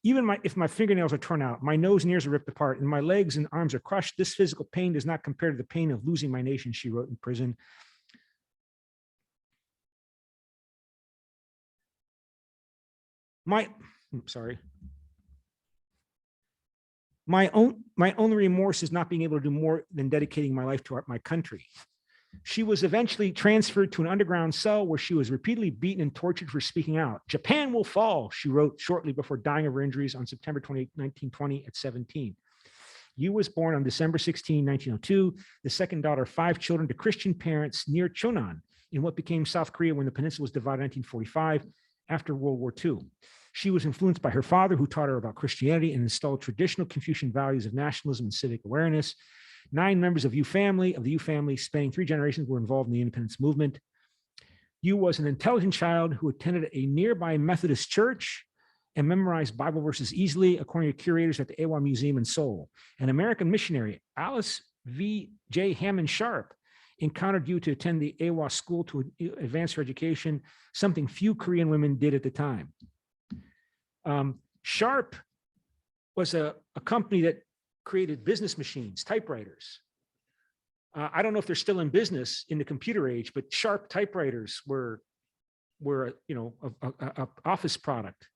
Even if my fingernails are torn out, my nose and ears are ripped apart, and my legs and arms are crushed, this physical pain does not compare to the pain of losing my nation, she wrote in prison. My only remorse is not being able to do more than dedicating my life to my country. She was eventually transferred to an underground cell where she was repeatedly beaten and tortured for speaking out. Japan will fall, she wrote shortly before dying of her injuries on September 28, 1920 at 17. Yu was born on December 16, 1902, the second daughter of 5 children to Christian parents near Chonan in what became South Korea when the peninsula was divided in 1945 after World War II. She was influenced by her father, who taught her about Christianity and installed traditional Confucian values of nationalism and civic awareness. 9 members of the Yu family, spanning 3 generations, were involved in the independence movement. Yu was an intelligent child who attended a nearby Methodist church and memorized Bible verses easily, according to curators at the Awa Museum in Seoul. An American missionary, Alice V. J. Hammond Sharp, encountered Yu to attend the Awa school to advance her education, something few Korean women did at the time. Sharp was a company that created business machines, typewriters. I don't know if they're still in business in the computer age, but Sharp typewriters were a office product.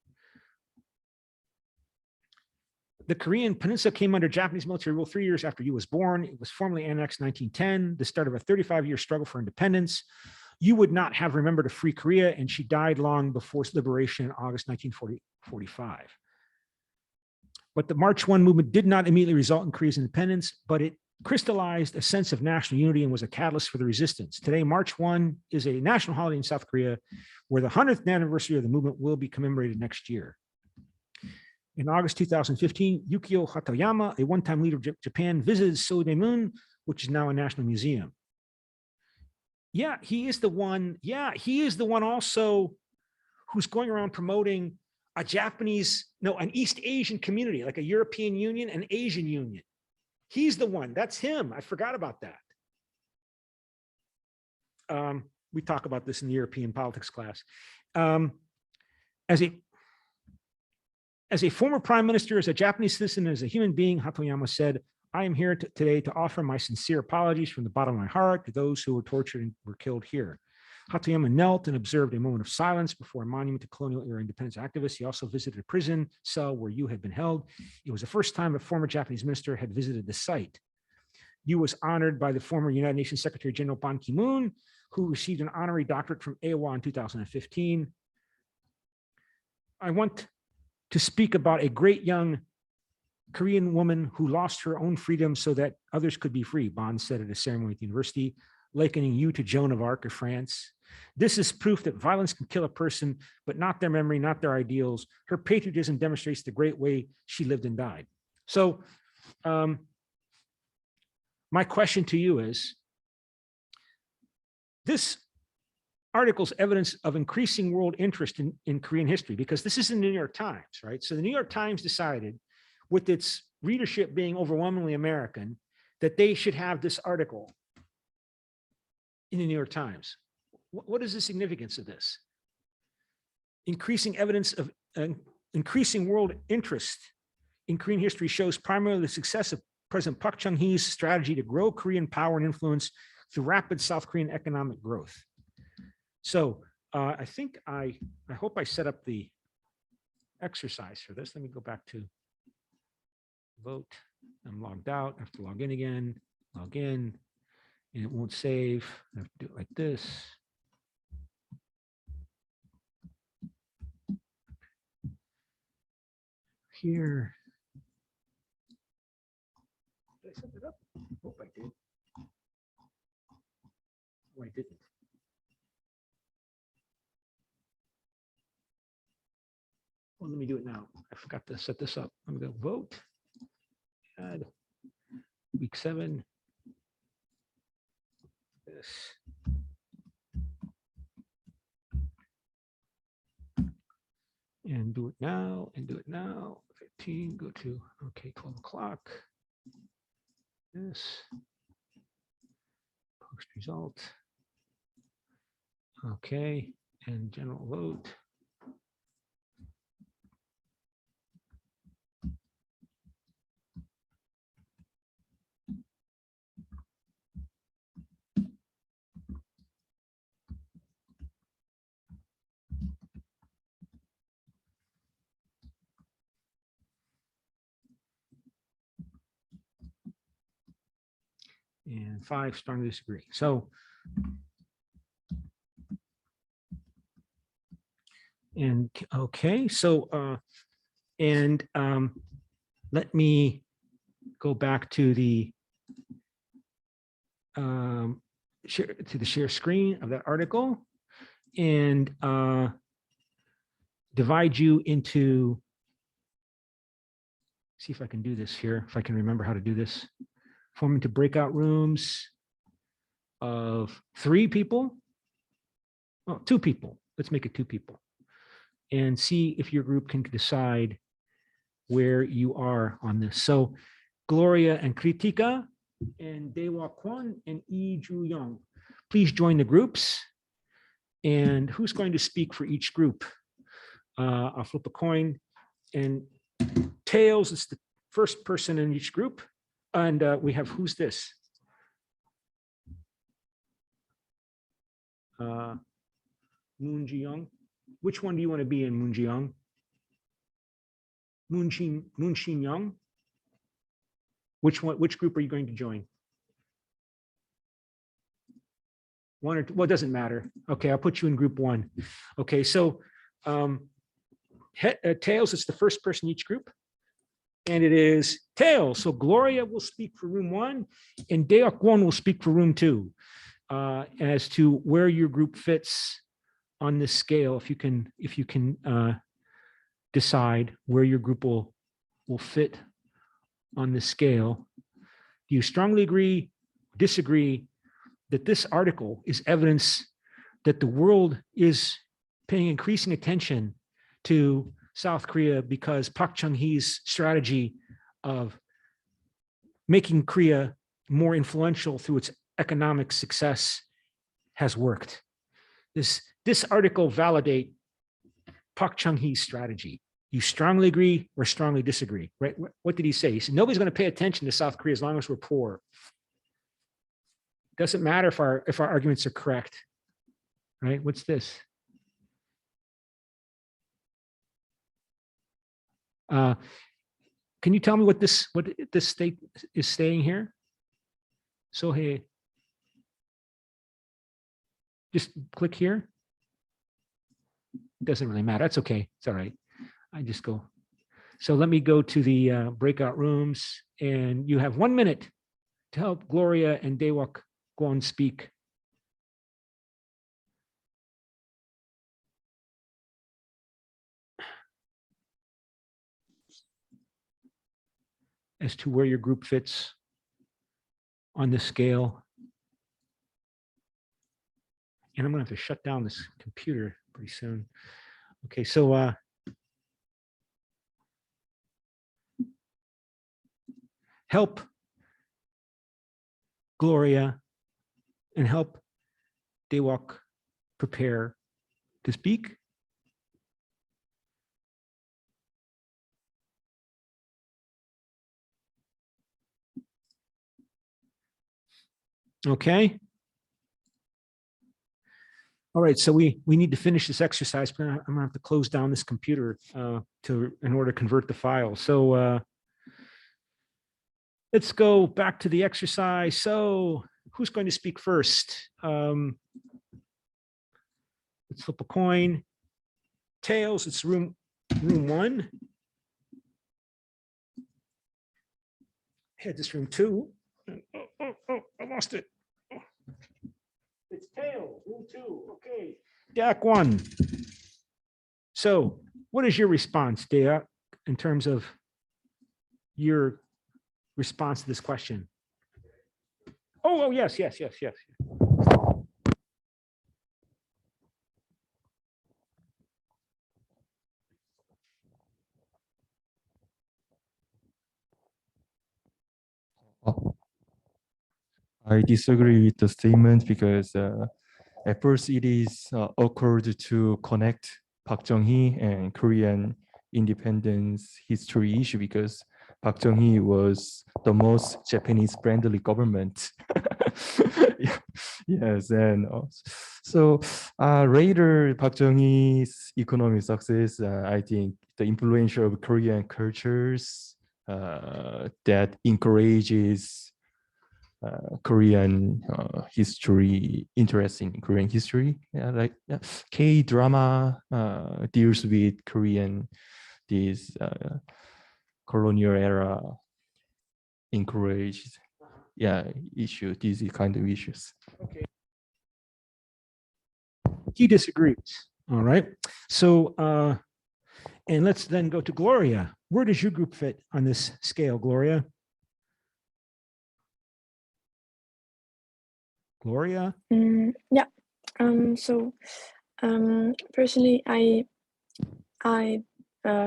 The Korean peninsula came under Japanese military rule 3 years after Yu was born. It was formally annexed in 1910, the start of a 35-year struggle for independence. Yu would not have remembered a free Korea, and she died long before liberation in August 1945. But the March 1 movement did not immediately result in Korea's independence, but it crystallized a sense of national unity and was a catalyst for the resistance. Today, March 1 is a national holiday in South Korea, where the 100th anniversary of the movement will be commemorated next year. In August 2015, Yukio Hatoyama, a one-time leader of Japan, visited Seodaemun, which is now a national museum. Yeah, he is the one. Yeah, he is the one also who's going around promoting an East Asian community, like a European Union and Asian Union. He's the one. That's him. I forgot about that. We talk about this in the European politics class. As a former prime minister, as a Japanese citizen, as a human being, Hatoyama said, I am here today to offer my sincere apologies from the bottom of my heart to those who were tortured and were killed here. Hatoyama knelt and observed a moment of silence before a monument to colonial-era independence activists. He also visited a prison cell where Yu had been held. It was the first time a former Japanese minister had visited the site. Yu was honored by the former United Nations Secretary General Ban Ki-moon, who received an honorary doctorate from Awa in 2015. I want to speak about a great young Korean woman who lost her own freedom so that others could be free, Ban said at a ceremony at the university, likening Yu to Joan of Arc of France. This is proof that violence can kill a person, but not their memory, not their ideals. Her patriotism demonstrates the great way she lived and died. So my question to you is, this article's evidence of increasing world interest in Korean history, because this is in the New York Times, right? So the New York Times decided, with its readership being overwhelmingly American, that they should have this article in the New York Times. What is the significance of this? Increasing evidence of increasing world interest in Korean history shows primarily the success of President Park Chung-hee's strategy to grow Korean power and influence the rapid South Korean economic growth. So I think I hope I set up the exercise for this. Let me go back to vote. I'm logged out. I have to log in again, log in, and it won't save. I have to do it like this. Here. Did I set it up? Hope I did. Oh, I didn't. Well, let me do it now. I forgot to set this up. I'm going to vote. Add week 7. This. And do it now, and do it now. 15, go to, okay, 12 o'clock. This. Post result. Okay, and general vote. And 5 strongly disagree. So, and okay, so let me go back to the share screen of that article and divide you into. See if I can do this here. If I can remember how to do this. Form into breakout rooms of 3 people. Oh, 2 people. Let's make it 2 people. And see if your group can decide where you are on this. So Gloria and Kritika and Dewa Kwon and Lee Ju Young, please join the groups. And who's going to speak for each group? I'll flip a coin. And Tails is the first person in each group. And we have, who's this? Moon Ji-young. Which one do you want to be in, Moon Ji-young? Moon Shin-young? Which group are you going to join? One or two, well, it doesn't matter. Okay, I'll put you in group 1. Okay, so Tails is the first person in each group. And it is Tails. So Gloria will speak for room 1 and Deok 1 will speak for room 2 as to where your group fits on this scale. If you can decide where your group will fit on this scale. Do you strongly agree, disagree that this article is evidence that the world is paying increasing attention to South Korea because Park Chung-hee's strategy of making Korea more influential through its economic success has worked? This article validates Park Chung-hee's strategy. You strongly agree or strongly disagree, right? What did he say? He said, nobody's going to pay attention to South Korea as long as we're poor. Doesn't matter if our arguments are correct, right? What's this? Can you tell me what this state is saying here? So hey, just click here. It doesn't really matter. That's okay. It's all right. I just go. So let me go to the breakout rooms, and you have 1 minute to help Gloria and Daewak go and speak. As to where your group fits on this scale. And I'm going to have to shut down this computer pretty soon. Okay, so help Gloria and help Daewak prepare to speak. Okay, All right, so we need to finish this exercise, but I'm gonna have to close down this computer in order to convert the file. So let's go back to the exercise. So who's going to speak first? Let's flip a coin. Tails, it's room one. Heads, it's room two. Oh, I lost it. Oh. It's tails, room two. Okay. Deck one. So what is your response, Dea, in terms of your response to this question? Oh, yes. I disagree with the statement because at first it is occurred to connect Park Chung-hee and Korean independence history issue because Park Chung-hee was the most Japanese friendly government. Yes, and so later Park Chung-hee's economic success, I think the influence of Korean cultures that encourages Korean history, interest in Korean history. Like K-drama deals with Korean, this colonial era encouraged, issue, these kind of issues. Okay. He disagrees. All right. So, and let's then go to Gloria. Where does your group fit on this scale, Gloria? Gloria? Yeah. Personally, I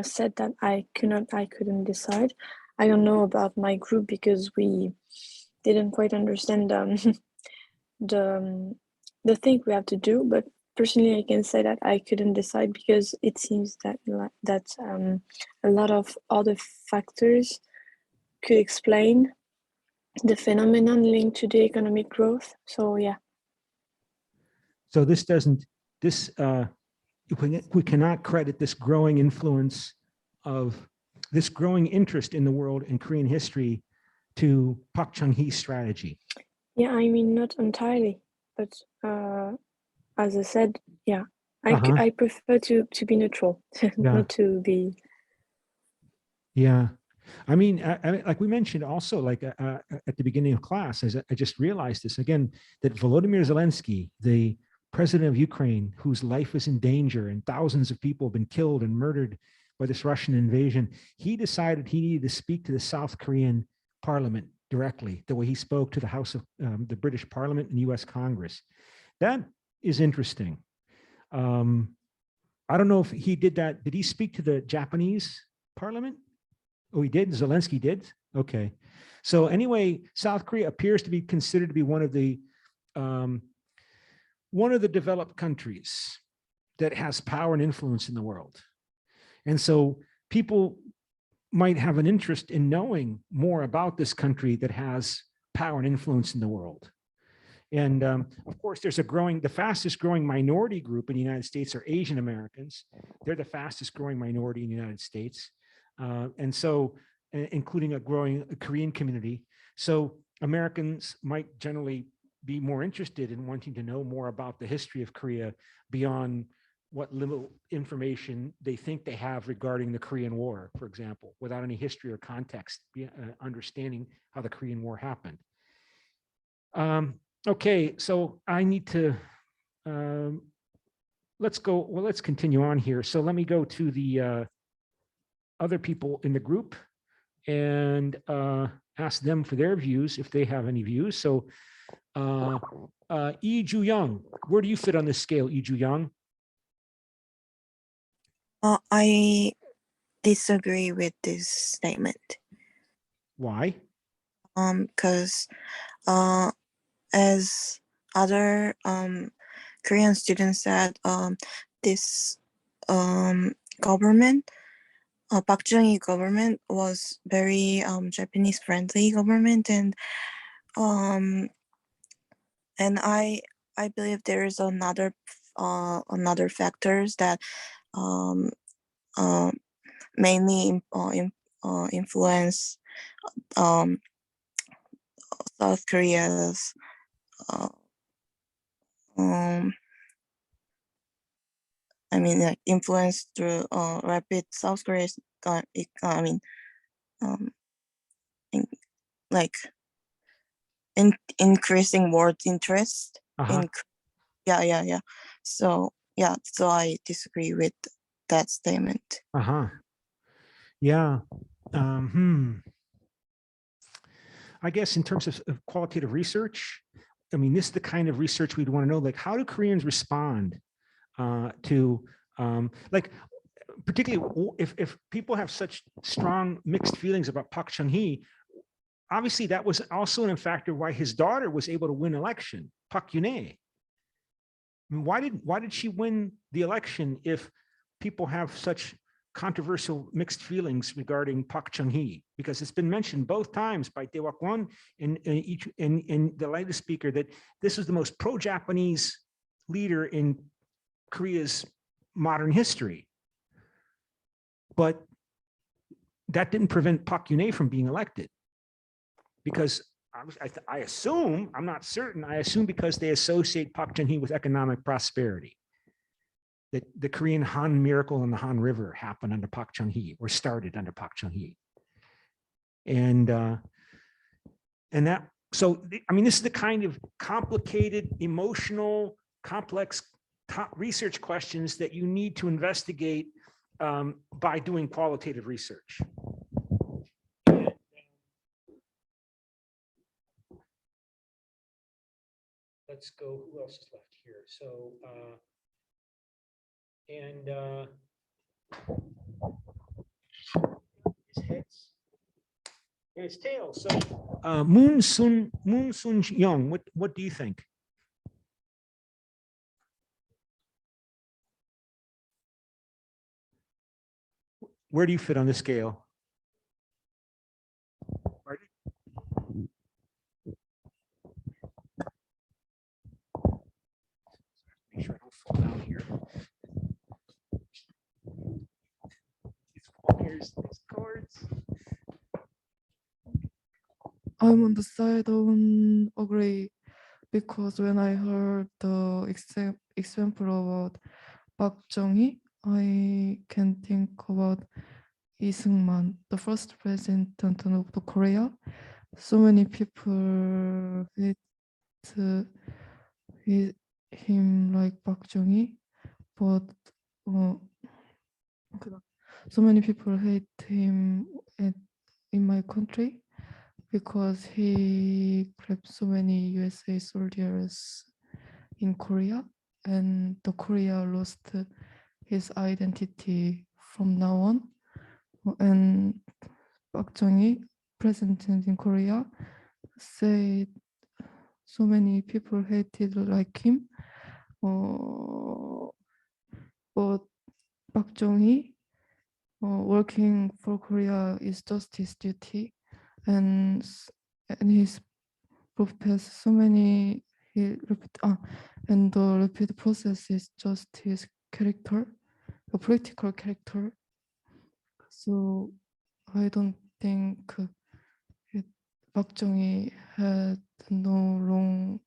said that I couldn't decide. I don't know about my group because we didn't quite understand the thing we have to do. But personally, I can say that I couldn't decide because it seems that a lot of other factors could explain the phenomenon linked to the economic growth. So yeah. So this doesn't, we cannot credit this growing influence of this growing interest in the world in Korean history to Park Chung-hee's strategy. Yeah, I mean, not entirely, but as I said, yeah, I prefer to be neutral, not to be. Yeah. I mean, like we mentioned also, like at the beginning of class, as I just realized this again, that Volodymyr Zelensky, the president of Ukraine, whose life is in danger and thousands of people have been killed and murdered by this Russian invasion, he decided he needed to speak to the South Korean parliament directly, the way he spoke to the House of the British Parliament and US Congress. That is interesting. I don't know if he did that. Did he speak to the Japanese parliament? Oh, he did? Zelensky did? Okay. So anyway, South Korea appears to be considered to be one of the developed countries that has power and influence in the world. And so people might have an interest in knowing more about this country that has power and influence in the world. And of course, there's the fastest growing minority group in the United States are Asian Americans. They're the fastest growing minority in the United States. And so, including a growing Korean community. So Americans might generally be more interested in wanting to know more about the history of Korea beyond what little information they think they have regarding the Korean War, for example, without any history or context, understanding how the Korean War happened. Okay, so I need to, let's continue on here. So let me go to the other people in the group and ask them for their views if they have any views. So Lee Ju-young, where do you fit on this scale, Lee Ju-young? I disagree with this statement. Why? Because as other Korean students said, this government, Park Chung-hee government was very Japanese friendly government, and I believe there is another another factors that um, mainly influence South Korea's like influence through rapid South Korea's like increasing world interest in yeah. So I disagree with that statement. Yeah. I guess in terms of qualitative research, I mean, this is the kind of research we'd want to know, like, how do Koreans respond to, like, particularly if people have such strong mixed feelings about Park Chung-hee, obviously that was also a factor why his daughter was able to win election, Park Geun-hye. I mean, why did she win the election if people have such controversial mixed feelings regarding Park Chung-hee? Because it's been mentioned both times by Dae Wak-won and the latest speaker that this is the most pro-Japanese leader in Korea's modern history. But that didn't prevent Park Geun-hye from being elected, because I assume, I'm not certain, I assume because they associate Park Chung-hee with economic prosperity. That the Korean Han miracle in the Han River happened under Park Chung-hee, or started under Park Chung-hee. And that, so, I mean, this is the kind of complicated, emotional, complex research questions that you need to investigate by doing qualitative research. Let's go, who else is left here? So, his heads and his tail. So, Moon Sun Young, what do you think? Where do you fit on the scale? Pardon? Make sure I don't fall down here. Here's these cards. I'm on the side of agree, because when I heard the example about Park Chung-hee, I can think about Lee Seung-man, the first president of the Korea. So many people hate him like Park Chung-hee, but so many people hate him in my country because he grabbed so many USA soldiers in Korea, and the Korea lost his identity from now on. And Park Chung-hee, president in Korea, said so many people hated like him. But Park Chung-hee working for Korea is just his duty, and his purpose. So many and the repeat process is just his character, a practical character. So I don't think Park Chung-hee had no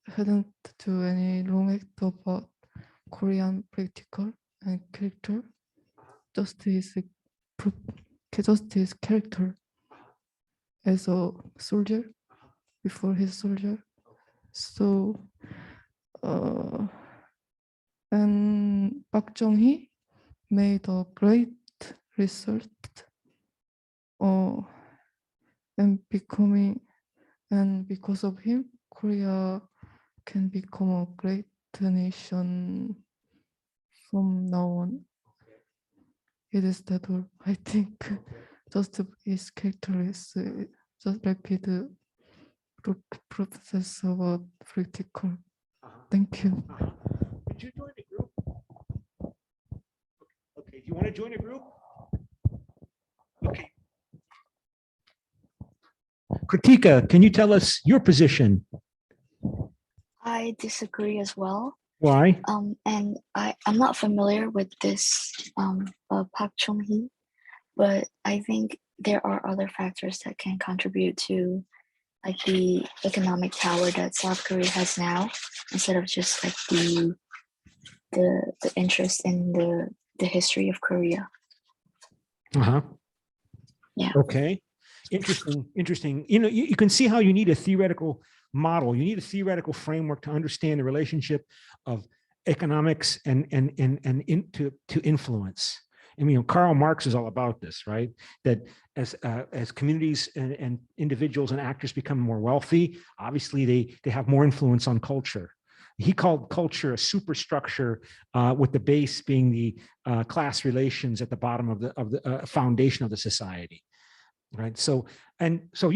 hadn't do any wrong act about Korean practical and character, just his character as a soldier before his soldier. So and Park Chung-hee made a great result and because of him, Korea can become a great nation from now on. It is that all. I think just his character is just rapid process about practical. Thank you. Did you join a group? Okay, do you want to join a group? Okay. Kritika, can you tell us your position I disagree as well. Why? And I'm not familiar with this Park Chung-hee, but I think there are other factors that can contribute to like the economic power that South Korea has now, instead of just like the interest in the history of Korea. Uh-huh. Yeah. Okay. Interesting. You know, you can see how you need a theoretical model. You need a theoretical framework to understand the relationship of economics and to influence. I mean, Karl Marx is all about this, right? That as communities and individuals and actors become more wealthy, obviously they have more influence on culture. He called culture a superstructure, with the base being the class relations at the bottom of the foundation of the society, right? So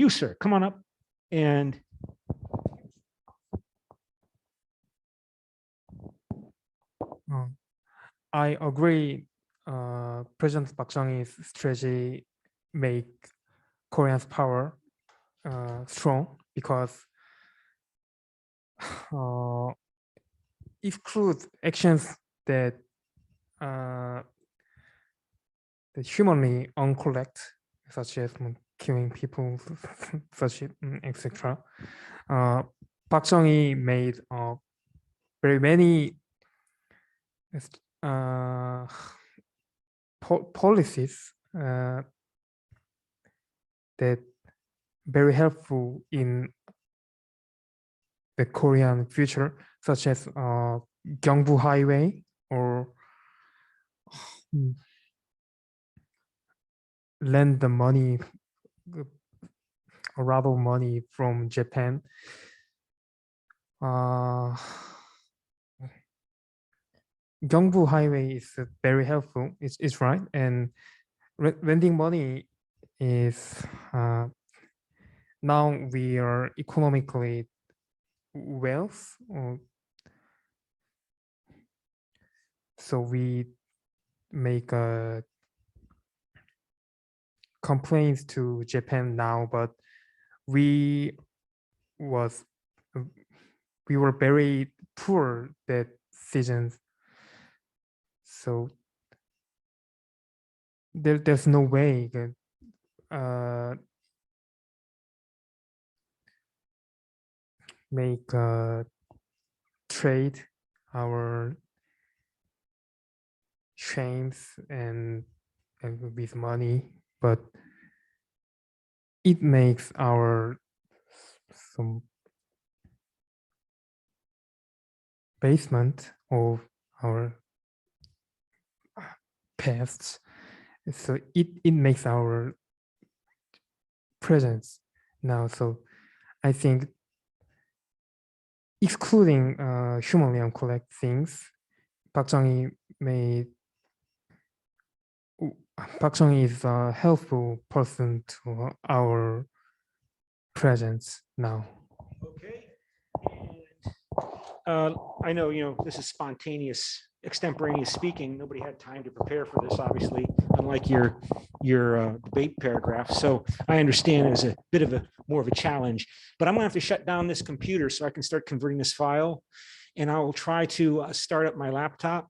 you, sir, come on up and. I agree. President Park Chung-hee's strategy make Korea's power strong, because exclude actions that that humanly uncorrect, such as killing people, such etc. Park Chung-hee made very many policies that very helpful in the Korean future, such as Gyeongbu Highway, or lend the money, or rather money from Japan. Gyeongbu Highway is very helpful. It's right, and lending money is now we are economically wealth, so we make complaints to Japan now, but we were very poor that season, so there's no way that make trade our shames and with money, but it makes our some basement of our pasts, so it makes our presence now. So I think excluding humanly uncorrect things, Park Chung-hee is a helpful person to our presence now. Okay. And I know, this is spontaneous, extemporaneous speaking. Nobody had time to prepare for this, obviously, unlike your debate paragraph. So I understand it as a bit of more of a challenge, but I'm gonna have to shut down this computer so I can start converting this file. And I will try to start up my laptop